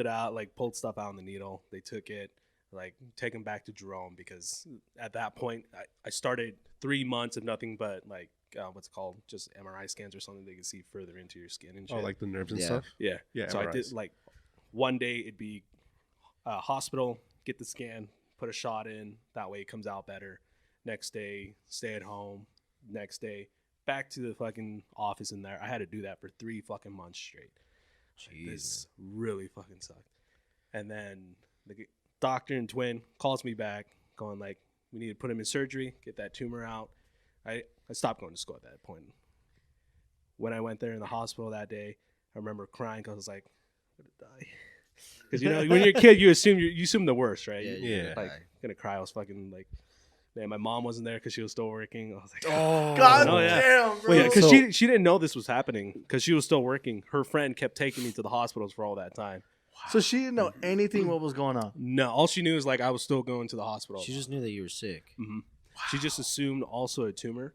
stuff out on the needle, they took it, like, take him back to Jerome, because at that point I started 3 months of nothing but like what's it called, just MRI scans or something. They can see further into your skin and shit. Oh, like the nerves and Yeah. stuff. yeah. Yeah, So I did MRIs. like one day it'd be hospital, get the scan, put a shot in. That way it comes out better. Next day, stay at home. Next day, back to the fucking office in there. I had to do that for 3 fucking months straight. Jeez. This really fucking sucked. And then the doctor and twin calls me back, going like, we need to put him in surgery, get that tumor out. I stopped going to school at that point. When I went there in the hospital that day, I remember crying because I was like, I'm gonna die. Because, you know, when you're a kid, you assume the worst, right? Yeah, Yeah. you're Like, gonna cry. I was fucking like, man, my mom wasn't there because she was still working. I was like, God Oh, yeah. damn, bro. Wait, because So- she didn't know this was happening because she was still working. Her friend kept taking me to the hospitals for all that time. So she didn't know anything what was going on. No, all she knew is like I was still going to the hospital. She just knew that you were sick. She just assumed also a tumor.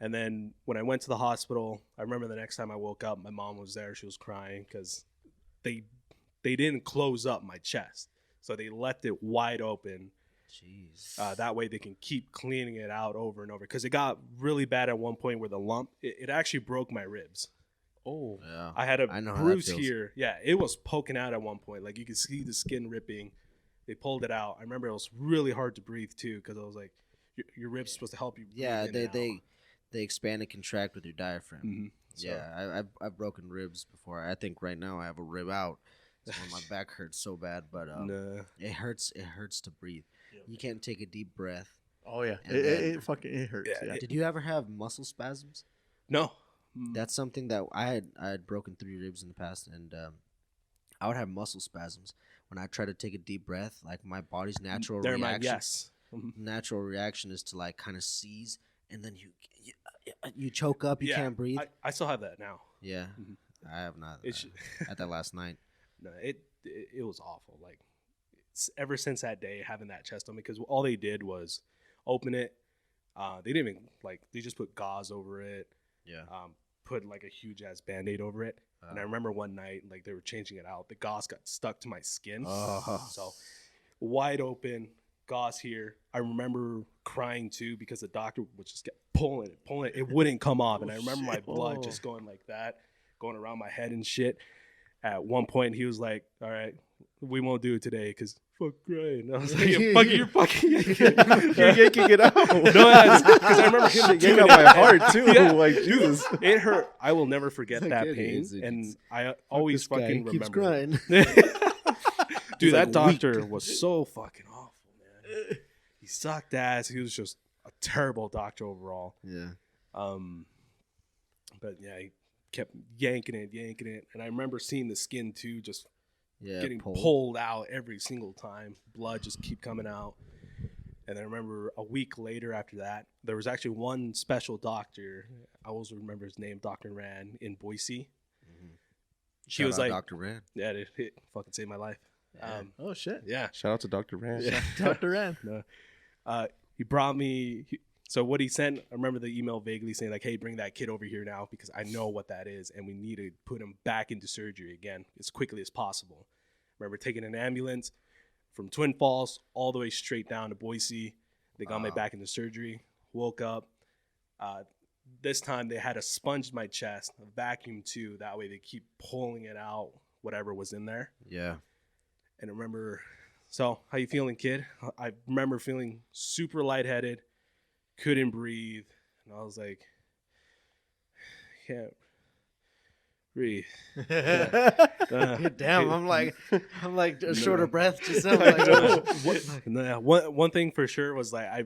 And then when I went to the hospital, I remember the next time I woke up, my mom was there. She was crying because they didn't close up my chest, so they left it wide open. Jeez. That way they can keep cleaning it out over and over, because it got really bad at one point where the lump it actually broke my ribs. Oh, Yeah. I had a I know how that bruise feels. here. Yeah, it was poking out at one point. Like you could see the skin ripping. They pulled it out. I remember it was really hard to breathe too, because I was like, your ribs supposed to help you breathe Yeah, in they and out. they expand and contract with your diaphragm. Mhm. So- Yeah, I've broken ribs before. I think right now I have a rib out. So my back hurts so bad, but Nah. it hurts. It hurts to breathe. Yep. You can't take a deep breath. Oh yeah, And it, then- it fucking it hurts. Yeah, Yeah. Did you ever have muscle spasms? No. That's something that I had broken 3 ribs in the past, and I would have muscle spasms when I try to take a deep breath. Like my body's natural Never reaction. mind. Yes. Mhm. Natural reaction is to like kind of seize, and then you choke up. You Yeah, can't breathe. I still have that now. Yeah, Mhm. I have not. It's Had that last night. no, it was awful. Like ever since that day, having that chest on me, because all they did was open it. They didn't even they just put gauze over it. Yeah. Put like a huge ass Band-Aid over it. And I remember one night, like they were changing it out. The gauze got stuck to my skin. Oh. So wide open, gauze here. I remember crying too, because the doctor would just get pulling it. It wouldn't come off. And I remember my blood just going like that, going around my head and shit. At one point, he was like, all right, we won't do it today because fuck crying. I was like, you're fucking you're yanking it out. No, because I remember him Yanking doing out my it. heart too. Yeah. Like Jesus. It hurt. I will never forget Like, that it pain, is. and I always This guy fucking keeps remember. crying. Dude, He's, that like, doctor was so fucking awful, man. He sucked ass. He was just a terrible doctor overall. Yeah. But yeah, he kept yanking it, and I remember seeing the skin too, just Yeah. getting pull. pulled out every single time. Blood just keep coming out. And I remember a week later after that, there was actually one special doctor. I always remember his name, Dr. Rand, in Boise. She Shout was out like, Dr. Rand. yeah, it fucking saved my life. Oh shit. Yeah. Shout out to Dr. Rand. Yeah. Dr. Rand. He brought me. So what he sent, I remember the email vaguely saying like, hey, bring that kid over here now because I know what that is. And we need to put him back into surgery again as quickly as possible. I remember taking an ambulance from Twin Falls all the way straight down to Boise. They got me Wow. back into surgery. Woke up. This time they had to sponge my chest, a vacuum too. That way they keep pulling it out, whatever was in there. Yeah. And I remember, so how you feeling, kid? I remember feeling super lightheaded, couldn't breathe, and I was like, can't breathe. Damn, I'm like a shorter No. breath. Just I'm like, One thing for sure was like I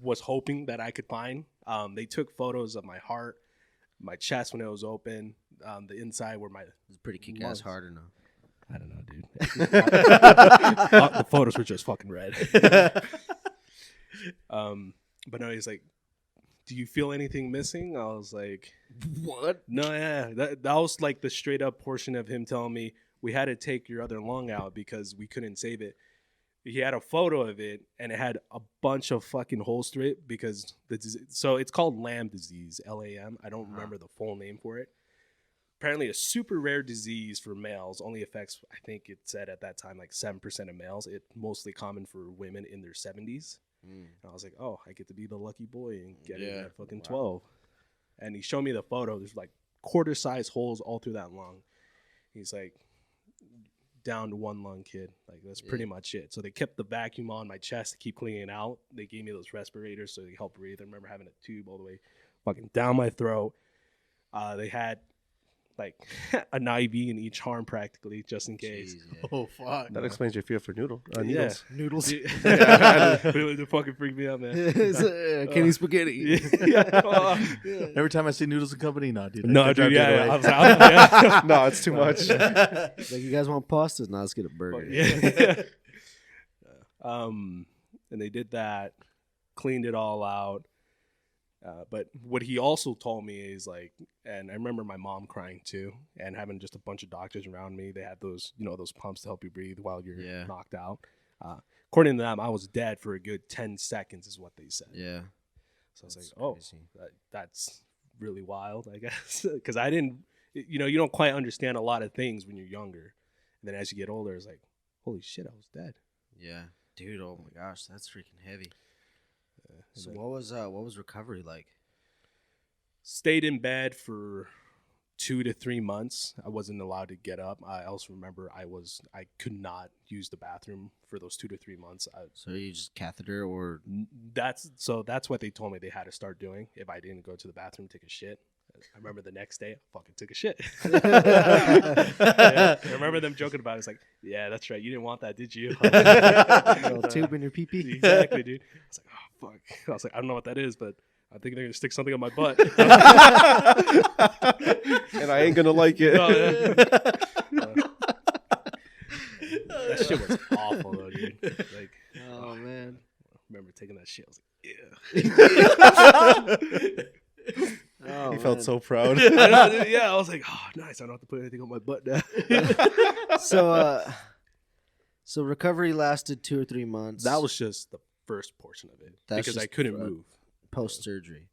was hoping that I could find. They took photos of my heart, my chest when it was open, the inside where my it's pretty kick ass lungs. hard or no? I don't know, dude. The photos were just fucking red. But no, he's like, do you feel anything missing? I was like, What? no, yeah. That was like the straight up portion of him telling me we had to take your other lung out because we couldn't save it. he had a photo of it, and it had a bunch of fucking holes through it because so it's called Lamb disease, LAM. I don't remember the full name for it. Apparently, a super rare disease for males only affects, I think it said at that time, like 7% of males. It's mostly common for women in their 70s. And I was like, oh, I get to be the lucky boy and get it at fucking 12. And he showed me the photo. There's like quarter-size holes all through that lung. He's like, down to one lung, kid. Like, that's pretty much it. So they kept the vacuum on my chest to keep cleaning it out. They gave me those respirators so they help breathe. I remember having a tube all the way fucking down my throat. They had like an IV in each arm practically, just in case. Jeez, yeah. Oh fuck! That explains your fear for needles. Noodles. It fucking freaked me out, man. Kenny spaghetti. Every time I see Noodles and Company, no, dude. No, I dude, drive yeah. away. I was out. No, it's too much. Like, you guys want pasta? Now let's get a burger. Yeah. And they did that, cleaned it all out. But what he also told me is like, and I remember my mom crying too, and having just a bunch of doctors around me. They had those, those pumps to help you breathe while you're knocked out. According to them, I was dead for a good 10 seconds, is what they said. Yeah. So I was like, oh, that's really wild, I guess, because I didn't, you don't quite understand a lot of things when you're younger, and then as you get older, it's like, holy shit, I was dead. Yeah, dude. Oh my gosh, that's freaking heavy. So then, what was recovery like? Stayed in bed for 2 to 3 months. I wasn't allowed to get up. I also remember I could not use the bathroom for those 2 to 3 months. So you just catheter or that's what they told me they had to start doing if I didn't go to the bathroom to take a shit. I remember the next day I fucking took a shit. I remember them joking about it. It's like, yeah, that's right. You didn't want that, did you? little tube in your pee-pee? Exactly, dude. I was like, oh fuck. I was like, I don't know what that is, but I think they're gonna stick something on my butt. And I ain't gonna like it. That shit was awful though, dude. Like, Oh man. I remember taking that shit. I was like, yeah. Oh, He felt man. so proud. I know, dude. Yeah, I was like, oh, nice. I don't have to put anything on my butt now. So recovery lasted 2 or 3 months. That was just the first portion of it because I just, couldn't move. post surgery.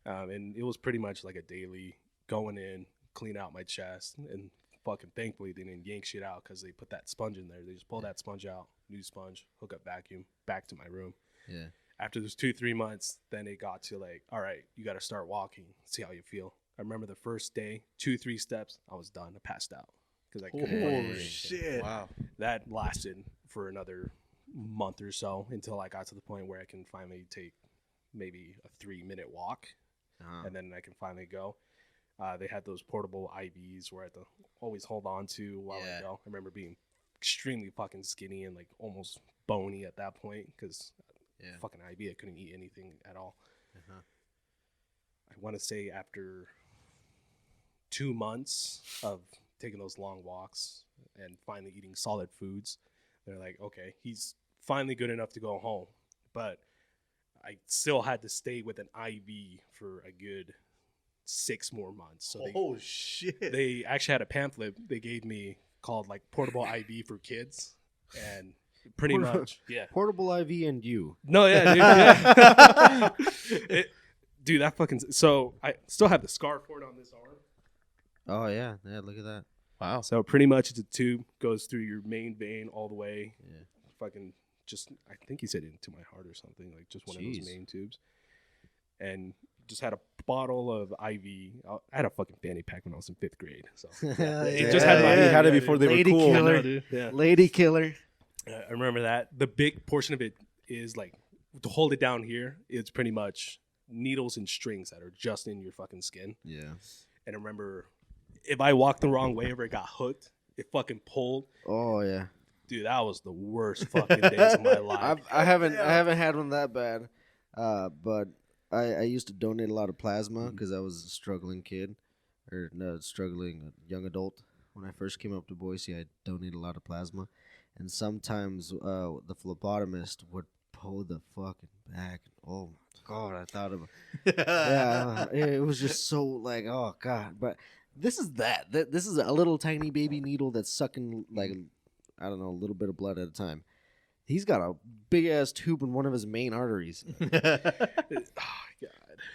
And it was pretty much like a daily going in, clean out my chest, and fucking thankfully they didn't yank shit out because they put that sponge in there. They just pull that sponge out, new sponge, hook up vacuum, back to my room. Yeah. After those 2-3 months, then it got to like, all right, you got to start walking, see how you feel. I remember the first day, 2-3 steps, I was done. I passed out because I couldn't fucking do Oh anything. shit! Wow. That lasted for another month or so until I got to the point where I can finally take maybe a 3-minute walk, and then I can finally go. They had those portable IVs where I had to always hold on to while I go. I remember being extremely fucking skinny and like almost bony at that point because fucking IV, I couldn't eat anything at all. I want to say after 2 months of taking those long walks and finally eating solid foods, they're like, okay, he's finally good enough to go home. But I still had to stay with an IV for a good 6 more months. So shit! they actually had a pamphlet they gave me called like portable IV for kids, and pretty much, yeah. Portable IV and you. No, yeah, dude. Yeah. Dude, that fucking. So I still have the scar for it on this arm. Oh yeah. Yeah, look at that. Wow. So pretty much it's a tube, goes through your main vein all the way. Yeah. Fucking just, I think he said into my heart or something, like just one of those main tubes. And just had a bottle of IV. I had a fucking fanny pack when I was in 5th grade. So it just had my. He had it before they Lady were cool. killer. I know, dude. Yeah. Lady killer. I remember that. The big portion of it is like to hold it down here. It's pretty much needles and strings that are just in your fucking skin. Yeah. And I remember if I walked the wrong way or it got hooked, it fucking pulled. Oh yeah. Dude, that was the worst fucking days of my life. I haven't had one that bad, but I used to donate a lot of plasma because I was a struggling kid, or no, struggling young adult. When I first came up to Boise, I donated a lot of plasma, and sometimes the phlebotomist would pull the fucking back. Oh my god, I thought of it was just so like, oh god. But this is this is a little tiny baby needle that's sucking like, I don't know, a little bit of blood at a time. He's got a big ass tube in one of his main arteries. Oh God.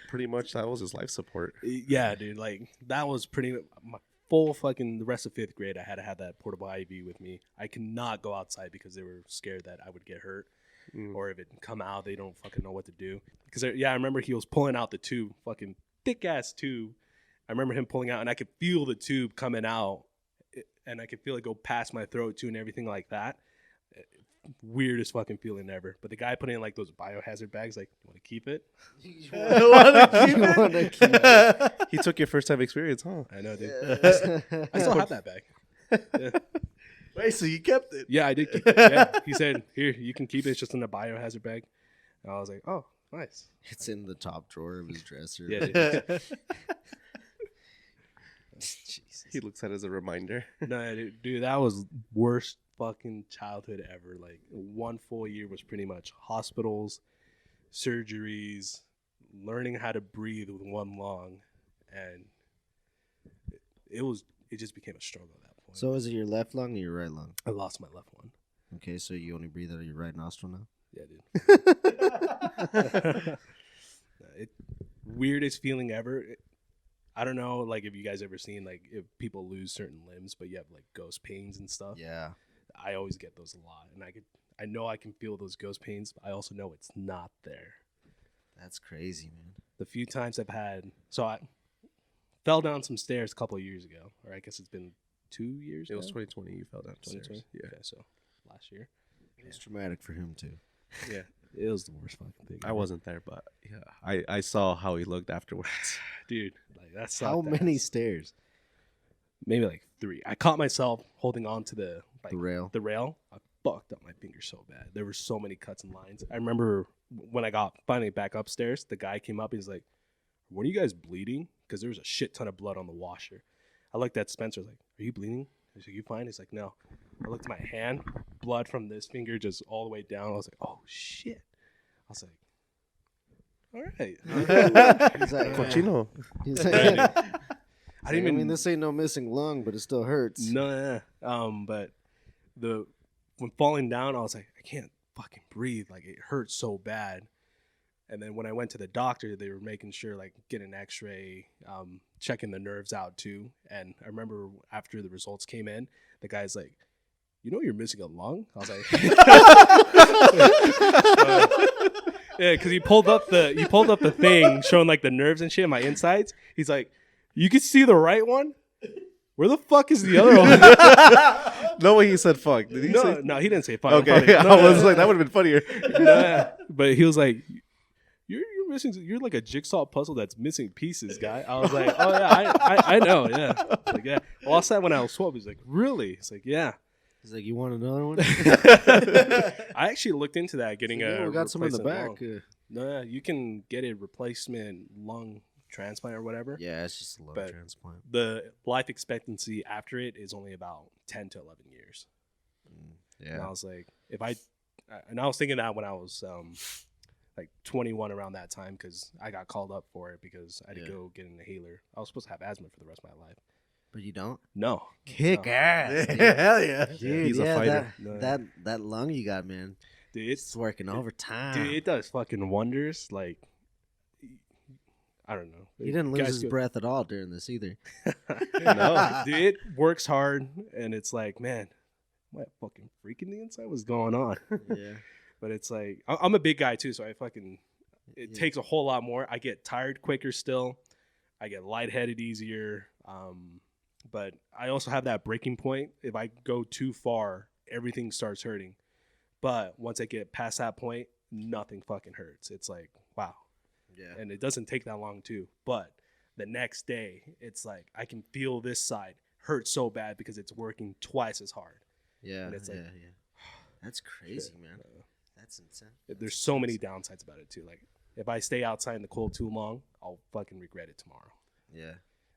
Pretty much that was his life support. Yeah, dude. Like that was pretty my full fucking the rest of 5th grade. I had to have that portable IV with me. I could not go outside because they were scared that I would get hurt, or if it come out, they don't fucking know what to do. Because I remember he was pulling out the tube, fucking thick ass tube. I remember him pulling out, and I could feel the tube coming out, and I could feel it go past my throat too, and everything like that. Weirdest fucking feeling ever. But the guy put in like those biohazard bags, like, you want to keep it? You wanna keep it? He took your first time experience, huh? I know, dude. I still have that bag. Yeah. Wait, so you kept it? Yeah, I did keep it. Yeah. He said, here, you can keep it. It's just in a biohazard bag. And I was like, oh, nice. It's in the top drawer of his dresser. Yeah, dude. Jesus. He looks at it as a reminder. No, dude, that was worst fucking childhood ever. Like 1 full year was pretty much hospitals, surgeries, learning how to breathe with one lung, and it just became a struggle at that point. So is it your left lung or your right lung? I lost my left one. Okay, so you only breathe out of your right nostril now? Yeah, dude. Weirdest feeling ever. I don't know, like if you guys ever seen like if people lose certain limbs, but you have like ghost pains and stuff. Yeah. I always get those a lot, and I know I can feel those ghost pains, but I also know it's not there. That's crazy, man. The few times I've had, so I fell down some stairs a couple of years ago, or I guess it's been 2 years. It was now? 2020. You fell down. 2020. Yeah. Okay, so last year. It was traumatic for him too. Yeah, it was the worst fucking thing. I wasn't there, but yeah, I saw how he looked afterwards. Dude. Like that's How many stairs? Maybe like 3. I caught myself holding on to the rail. The rail. I fucked up my finger so bad. There were so many cuts and lines. I remember when I got finally back upstairs, the guy came up. He's like, "When are you guys bleeding?" Because there was a shit ton of blood on the washer. I looked at Spencer. Like, "Are you bleeding?" I was like, "You fine?" He's like, "No." I looked at my hand, blood from this finger just all the way down. I was like, "Oh shit!" I was like, "All right." He's like, Cochino. He's like, I didn't even. I mean, this ain't no missing lung, but it still hurts. No, but when falling down, I was like, I can't fucking breathe. Like it hurts so bad. And then when I went to the doctor, they were making sure, like, get an X-ray, checking the nerves out too. And I remember after the results came in, the guy's like, "You know, you're missing a lung." I was like, yeah, because he pulled up the thing showing like the nerves and shit in my insides. He's like, "You can see the right one. Where the fuck is the other one?" No way he said fuck. Did he say? No, he didn't say fuck. Okay, I was like, that would have been funnier. No, but he was like, "You're missing. You're like a jigsaw puzzle that's missing pieces, guy." I was like, "Oh yeah, I know, yeah." Like, yeah. I lost that when I was 12. He's like, "Really?" It's like, "Yeah." He's like, "You want another one?" I actually looked into that, getting Yeah, a we got some in the replacement back. lung. No, you can get a replacement lung transplant or whatever. Yeah, it's just a lung But- transplant. The life expectancy after it is only about 10 to 11 years. And I Yeah. was like, I was thinking that when I was like 21 around that time, because I got called up for it because I had to Yeah. go get an inhaler. I was supposed to have asthma for the rest of my life. But you don't? No. Kick No. ass. Dude. Hell yeah. Dude, He's a yeah, fighter. No. that lung you got, man. Dude, It's working overtime. dude, it does fucking wonders. Like, I don't know. He didn't lose Guys his go- breath at all during this either. No, dude, it works hard, and it's like, man, am I fucking freaking the inside? What's going on? Yeah. But it's like, I'm a big guy too, so it Yeah. takes a whole lot more. I get tired quicker still. I get lightheaded easier. But I also have that breaking point. If I go too far, everything starts hurting. But once I get past that point, nothing fucking hurts. It's like, wow. Yeah. And it doesn't take that long too. But the next day, it's like I can feel this side hurt so bad because it's working twice as hard. Yeah. And it's like- yeah. That's crazy, man. Uh, That's insane. There's so many downsides about it too. Like if I stay outside in the cold too long, I'll fucking regret it tomorrow. Yeah.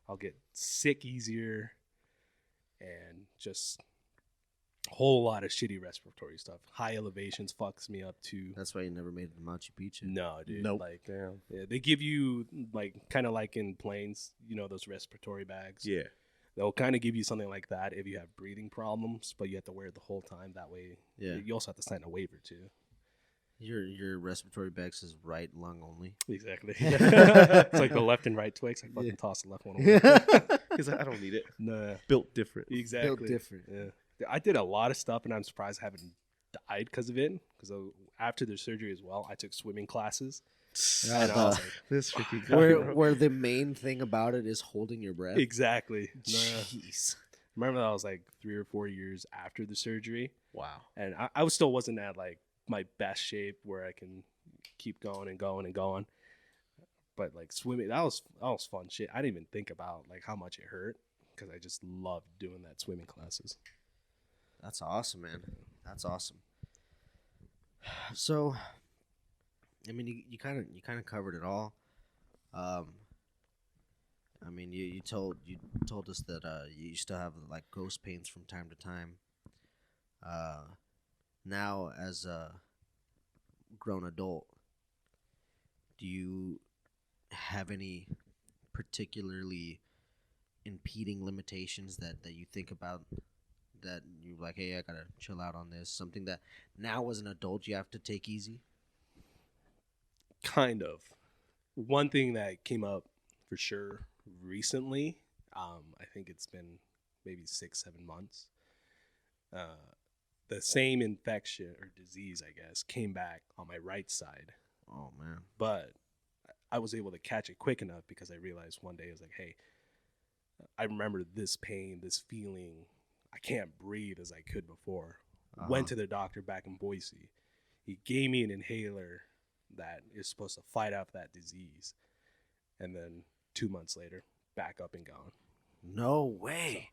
I'll get sick easier and just a whole lot of shitty respiratory stuff. High elevations fucks me up too. That's why you never made it to Machu Picchu. No, dude. Nope. Like Damn. yeah, they give you like kind of like in planes, you know, those respiratory bags. Yeah. they'll kind of give you something like that if you have breathing problems, but you have to wear it the whole time. That way, Yeah. you also have to sign a waiver too. Your respiratory bag says right lung only. Exactly. It's like the left and right Twix. I fucking toss the left one away. Because I don't need it. Nah, Built different. exactly. Built different. Yeah, I did a lot of stuff, and I'm surprised I haven't died because of it. Because after the surgery as well, I took swimming classes. And I was like, This freaking guy. Where the main thing about it is holding your breath. exactly. Nah. Jeez. Remember that was like 3 or 4 years after the surgery, Wow. and I still wasn't at like my best shape where I can keep going and going and going. But like swimming, that was fun shit. I didn't even think about like how much it hurt because I just loved doing that swimming classes. That's awesome, man. That's awesome. So, I mean, you kind of covered it all. I mean, you told us that you still have like ghost pains from time to time. Now as a grown adult, do you have any particularly impeding limitations that you think about, that you're like, hey, I gotta chill out on this? Something that now as an adult you have to take easy? Kind of. One thing that came up for sure recently, I think it's been maybe 6-7 months. The same infection or disease, I guess, came back on my right side. Oh man. But I was able to catch it quick enough because I realized one day I was like, hey, I remember this pain, this feeling. I can't breathe as I could before. Went to the doctor back in Boise. He gave me an inhaler that is supposed to fight off that disease. And then 2 months later, back up and gone. No way.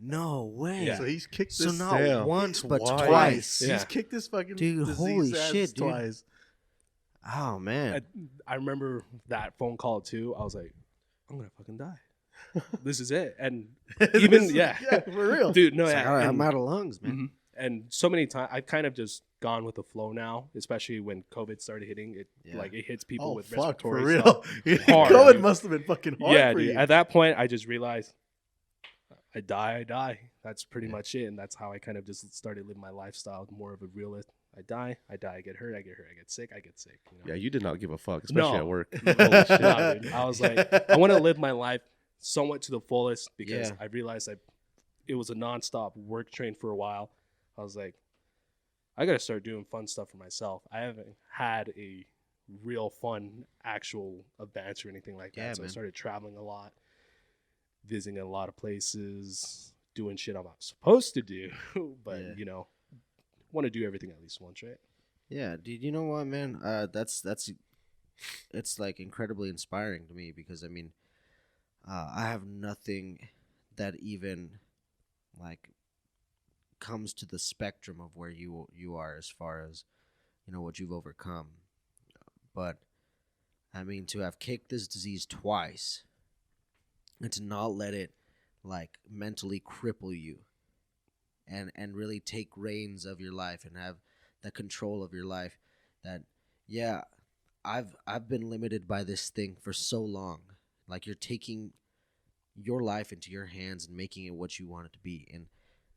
No way. Yeah. So he's kicked So this not Damn. once, but Twice. twice. Yeah. He's kicked this fucking Dude, disease holy ass shit, dude. twice. Oh man. I remember that phone call too. I was like, I'm going to fucking die. This is it. And even, yeah, for real. dude, no, It's yeah. like, I'm and- out of lungs, man. Mhm. And so many times I've kind of just gone with the flow now, especially when COVID started hitting. It Yeah. like it hits people Oh with fuck, for respiratory real. stuff. Hard, COVID dude. must have been fucking hard Yeah, for dude. you. At that point, I just realized I die. That's pretty much it, and that's how I kind of just started living my lifestyle, more of a realist. I die, I get hurt, I get sick, You know? Yeah, you did not give a fuck, especially No. at work. Holy Holy shit. Nah, dude. I was like, I want to live my life somewhat to the fullest because Yeah. I realized it was a nonstop work train for a while. I was like, I got to start doing fun stuff for myself. I haven't had a real fun actual events or anything like that. Yeah, So man. I started traveling a lot, visiting a lot of places, doing shit I'm not supposed to do, but Yeah. you know, want to do everything at least once, right? Yeah, dude. You know what, man? That's it's like incredibly inspiring to me because I mean, I have nothing that even like comes to the spectrum of where you are as far as what you've overcome. But I mean, to have kicked this disease twice and to not let it like mentally cripple you and really take reins of your life and have the control of your life, that yeah, I've been limited by this thing for so long. Like, you're taking your life into your hands and making it what you want it to be. And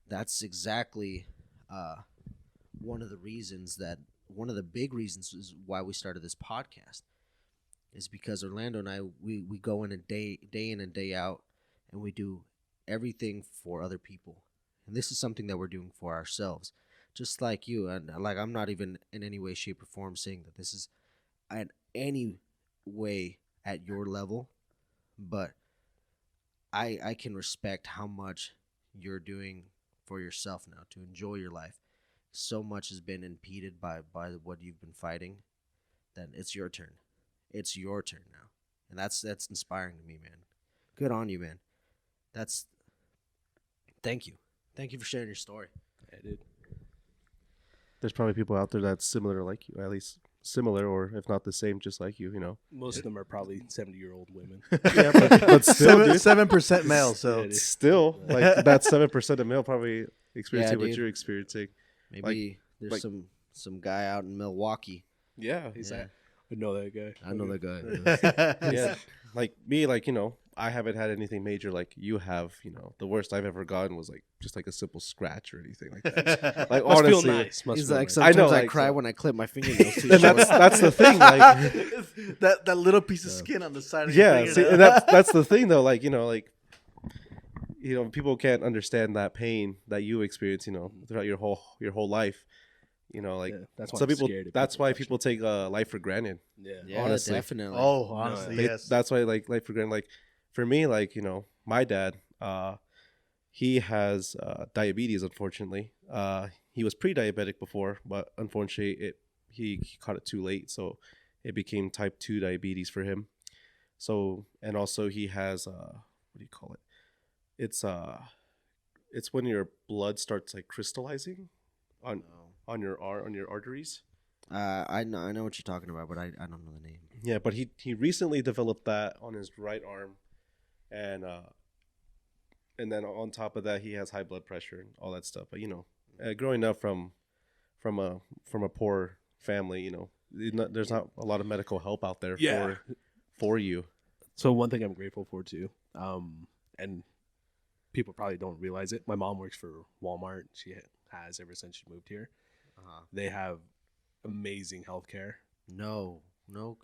that's exactly one of the big reasons is why we started this podcast, is because Orlando and I, we go in a day in and day out, and we do everything for other people. And this is something that we're doing for ourselves, just like you. And like, I'm not even in any way, shape, or form saying that this is in any way at your level, but I can respect how much you're doing for yourself now to enjoy your life. So much has been impeded by what you've been fighting, that it's your turn. It's your turn now. And that's inspiring to me, man. Good on you, man. Thank you. Thank you for sharing your story. Yeah, dude. There's probably people out there that's similar like you, at least similar, or if not the same, just like you. Most of them are probably 70-year-old women. Yeah, but still, dude, 7% male. So Yeah, dude. still, like that 7% of male probably experiencing what dude. you're experiencing. Maybe there's some guy out in Milwaukee. Yeah, Is Yeah. that? I know that guy. I know that guy. yeah. Like me, like I haven't had anything major like you have. You know, the worst I've ever gotten was like just like a simple scratch or anything like that. Like Must honestly, feel nice. Must He's feel like, nice. sometimes know, I like, cry so- when I clip my fingernails too and short. that's the thing. Like, that little piece of skin on the side of your yeah, fingernail. see, and that's the thing though. Like, people can't understand that pain that you experience. Throughout your whole life. Yeah, that's why Some I'm people. scared of That's why touching. people take life for granted. Yeah. Yeah, honestly. definitely. Oh, honestly, They- yes. That's why like life for granted. Like for me, like my dad, he has diabetes. Unfortunately, he was pre-diabetic before, but unfortunately, he caught it too late, so it became type 2 diabetes for him. So and also he has what do you call it? It's when your blood starts like crystallizing on your arteries. I know what you're talking about, but I don't know the name. Yeah, but he recently developed that on his right arm, and then on top of that, he has high blood pressure and all that stuff. But growing up from a poor family, there's not a lot of medical help out there Yeah. for you. So one thing I'm grateful for too, and people probably don't realize it. My mom works for Walmart. She has ever since she moved here. They have amazing healthcare. No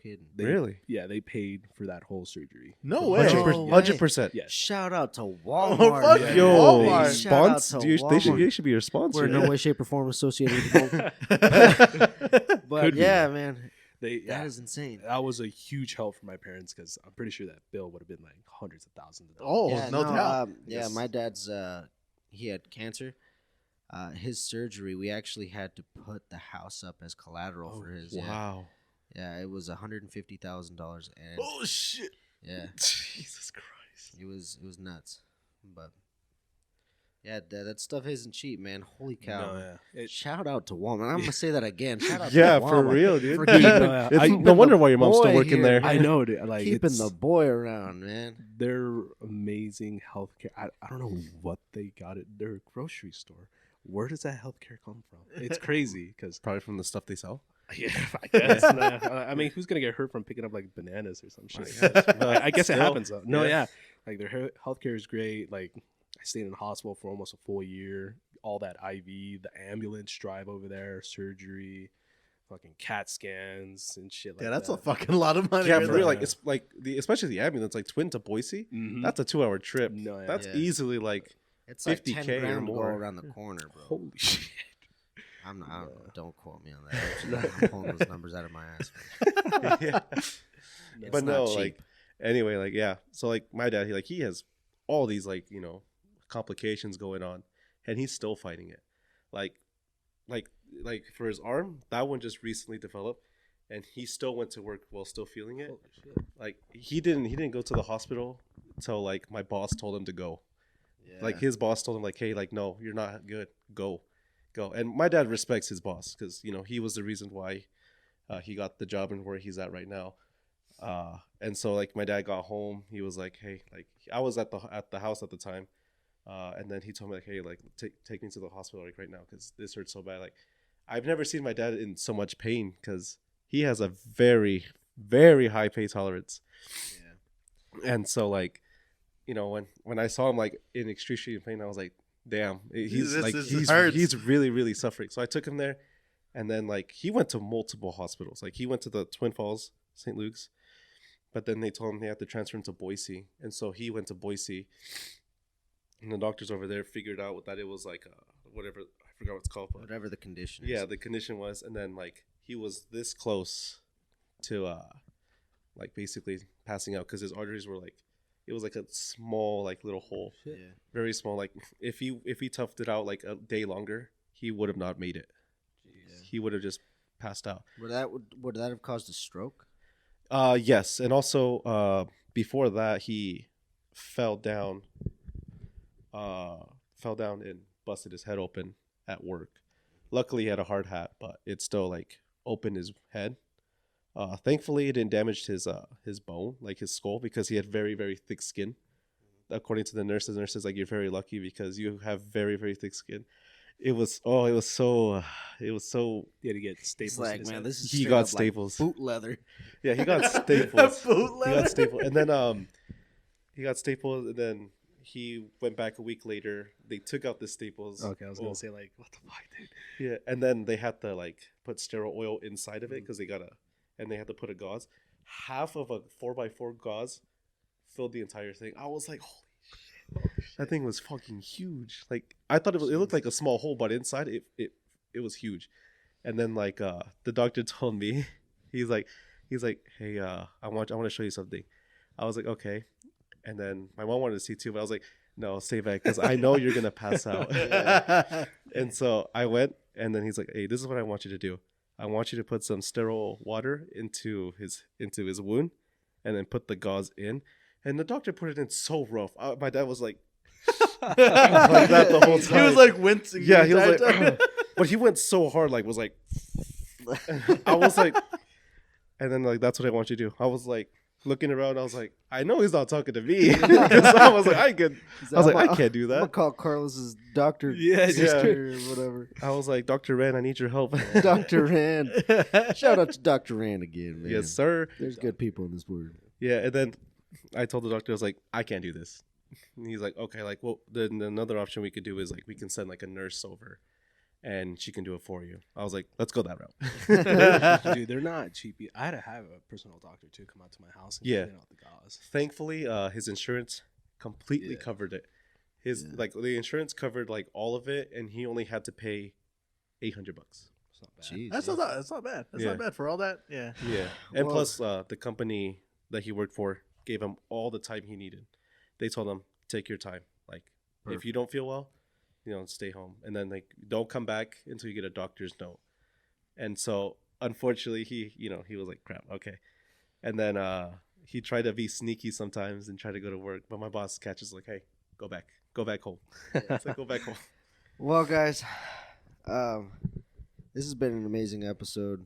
kidding. Really? Yeah, they paid for that whole surgery. No way. 100%. Yes. Shout out to Oh, Walmart. fuck man. Yo, Walmart. Shout out sponsor. to They Walmart. should be your sponsor. We're in no way, shape, or form associated with them. But Could be. yeah, man, That that is insane. that was a huge help for my parents because I'm pretty sure that bill would have been like hundreds of thousands of Oh, dollars. Yeah, no doubt. Yeah, Yes. my dad's he had cancer. His surgery, we actually had to put the house up as collateral for his. Wow. Yeah, it was $150,000, and Oh shit. yeah, Jesus Christ. it was nuts. But yeah, that stuff isn't cheap, man. Holy cow! No, yeah. Shout out to Walmart. I'm gonna say that again. Shout out Yeah, to for Walmart. real, dude. For keeping, Yeah, It's keeping no wonder the why your mom's still boy working here, there. man. I know, dude. Like Keeping it's, the boy around, man. their amazing healthcare. I don't know what they got at their grocery store. Where does that healthcare come from? It's crazy because Probably from the stuff they sell. yeah, I guess. I mean, who's gonna get hurt from picking up like bananas or some shit? I guess it Still, happens though. No, yeah. yeah, like their healthcare is great. Like I stayed in the hospital for almost a full year. All that IV, the ambulance drive over there, surgery, fucking CAT scans and shit like Yeah, that. that's a fucking lot of money. Yeah, right for there. real. Like it's like especially the ambulance, like Twin to Boise. Mhm. That's a 2-hour trip. No, yeah. That's Yeah. easily like It's like 50K 10 or grand to go more. around the corner, bro. Holy shit. I don't know. Don't quote me on that. I'm pulling those numbers out of my ass. yeah. It's But not no, cheap. like anyway, like yeah. So like my dad, he has all these like complications going on, and he's still fighting it. Like for his arm, that one just recently developed, and he still went to work while still feeling it. Holy shit. Like he didn't go to the hospital until like my boss told him to go. Yeah. Like his boss told him like, hey, like no, you're not good. Go. And my dad respects his boss because he was the reason why he got the job and where he's at right now. And so like my dad got home, he was like, hey, like I was at the house at the time, and then he told me like, hey, like take me to the hospital like right now because this hurts so bad. Like I've never seen my dad in so much pain because he has a very, very high pain tolerance. Yeah. And so like, when I saw him like in extreme pain, I was like, damn, he's This hurts. he's really, really suffering. So I took him there, and then like he went to multiple hospitals. Like he went to the Twin Falls, St. Luke's, but then they told him they had to transfer him to Boise, and so he went to Boise, and the doctors over there figured out that it was like whatever, I forgot what it's called, but Whatever the condition is. yeah, the condition was, and then like he was this close to like basically passing out because his arteries were like, it was like a small like little hole, Yeah. very small. Like if he toughed it out like a day longer, he would have not made it. Yeah. He would have just passed out. Would that have caused a stroke? Yes, and also before that he fell down and busted his head open at work. Luckily he had a hard hat, but it still like opened his head. Thankfully it didn't damage his bone, like his skull, because he had very, very thick skin. According to the nurses like, you're very lucky because you have very, very thick skin. It was so He had to get staples. It's in like, his man, head. this is He straight got up staples. like boot leather. Yeah, he got staples. Bootleg. He got staples, and then He got staples, and then he went back a week later. They took out the staples. Okay, I was gonna say like, what the fuck, dude? Yeah, and then they had to like put sterile oil inside of it because and they had to put a gauze. Half of a 4x4 gauze filled the entire thing. I was like, holy shit, that thing was fucking huge. Like I thought it looked like a small hole, but inside it was huge. And then like the doctor told me, he's like, hey, I want to show you something. I was like, okay. And then my mom wanted to see too, but I was like, no, stay back because I know you're gonna pass out. And so I went, and then he's like, hey, this is what I want you to do. I want you to put some sterile water into his wound, and then put the gauze in. And the doctor put it in so rough. My dad was like, like that the whole time. He was like wincing. Yeah, he was like, but he went so hard, like was like, I was like, and then like that's what I want you to do. I was like looking around. I was like, I know he's not talking to me. I was like, I can't do I'm that. gonna call Carlos's doctor. Yeah, sister or whatever. I was like, Dr. Rand, I need your help. Dr. Rand. Shout out to Dr. Rand again, man. Yes, sir. There's good people in this world. Yeah, and then I told the doctor, I was like, I can't do this. And he's like, okay, like, well, then another option we could do is like we can send like a nurse over, and she can do it for you. I was like, let's go that route. Dude, they're not cheap. I had to have a personal doctor too come out to my house and Yeah. clean out the gauze. Thankfully, his insurance completely covered it. Like the insurance covered like all of it, and he only had to pay $800. It's not bad. Jeez. That's not bad. That's Yeah. not bad for all that. Yeah. Yeah, and Well- plus the company that he worked for gave him all the time he needed. They told him, take your time. Like if you don't feel well, stay home, and then like don't come back until you get a doctor's note. And so unfortunately, he was like, crap, okay. And then he tried to be sneaky sometimes and try to go to work, but my boss catches like, hey, go back home. It's like, go back home. Well, guys, this has been an amazing episode.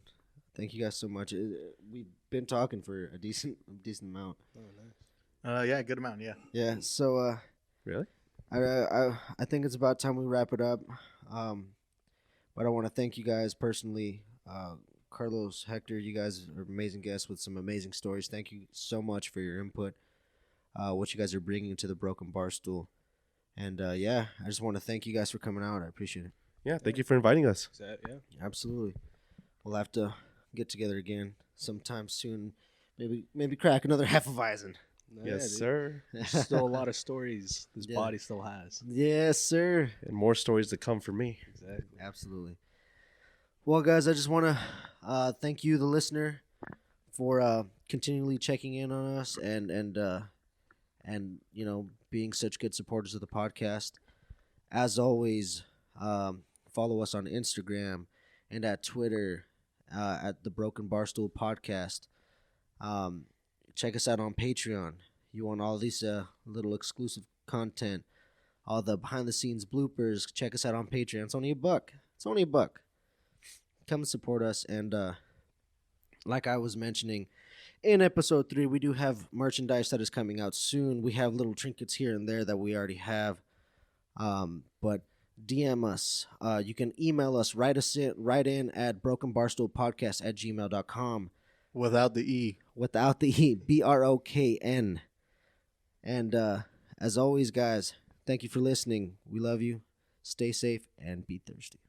Thank you guys so much. We've been talking for a decent amount. Oh, nice. Yeah, good amount. Yeah. Yeah. So, Really? I think it's about time we wrap it up. But I want to thank you guys personally. Carlos, Hector, you guys are amazing guests with some amazing stories. Thank you so much for your input, what you guys are bringing to the Brok'n Barstool. And, yeah, I just want to thank you guys for coming out. I appreciate it. Yeah, thank you for inviting us. Yeah. Absolutely. We'll have to get together again sometime soon. Maybe crack another half of Eisen. Yeah, Yes, dude. sir. There's still a lot of stories this Yeah. body still has. Yes, sir. And more stories to come for me. Exactly. Absolutely. Well, guys, I just want to thank you, the listener, for continually checking in on us and being such good supporters of the podcast. As always, follow us on Instagram and at Twitter at the Brok'n Barstool Podcast. Check us out on Patreon. You want all these little exclusive content, all the behind-the-scenes bloopers. Check us out on Patreon. It's only $1. It's only $1. Come and support us. And like I was mentioning, in episode 3, we do have merchandise that is coming out soon. We have little trinkets here and there that we already have. But DM us. You can email us, write in at brokenbarstoolpodcast@gmail.com. Without the E. Without the E. BROKN. And as always, guys, thank you for listening. We love you. Stay safe and be thirsty.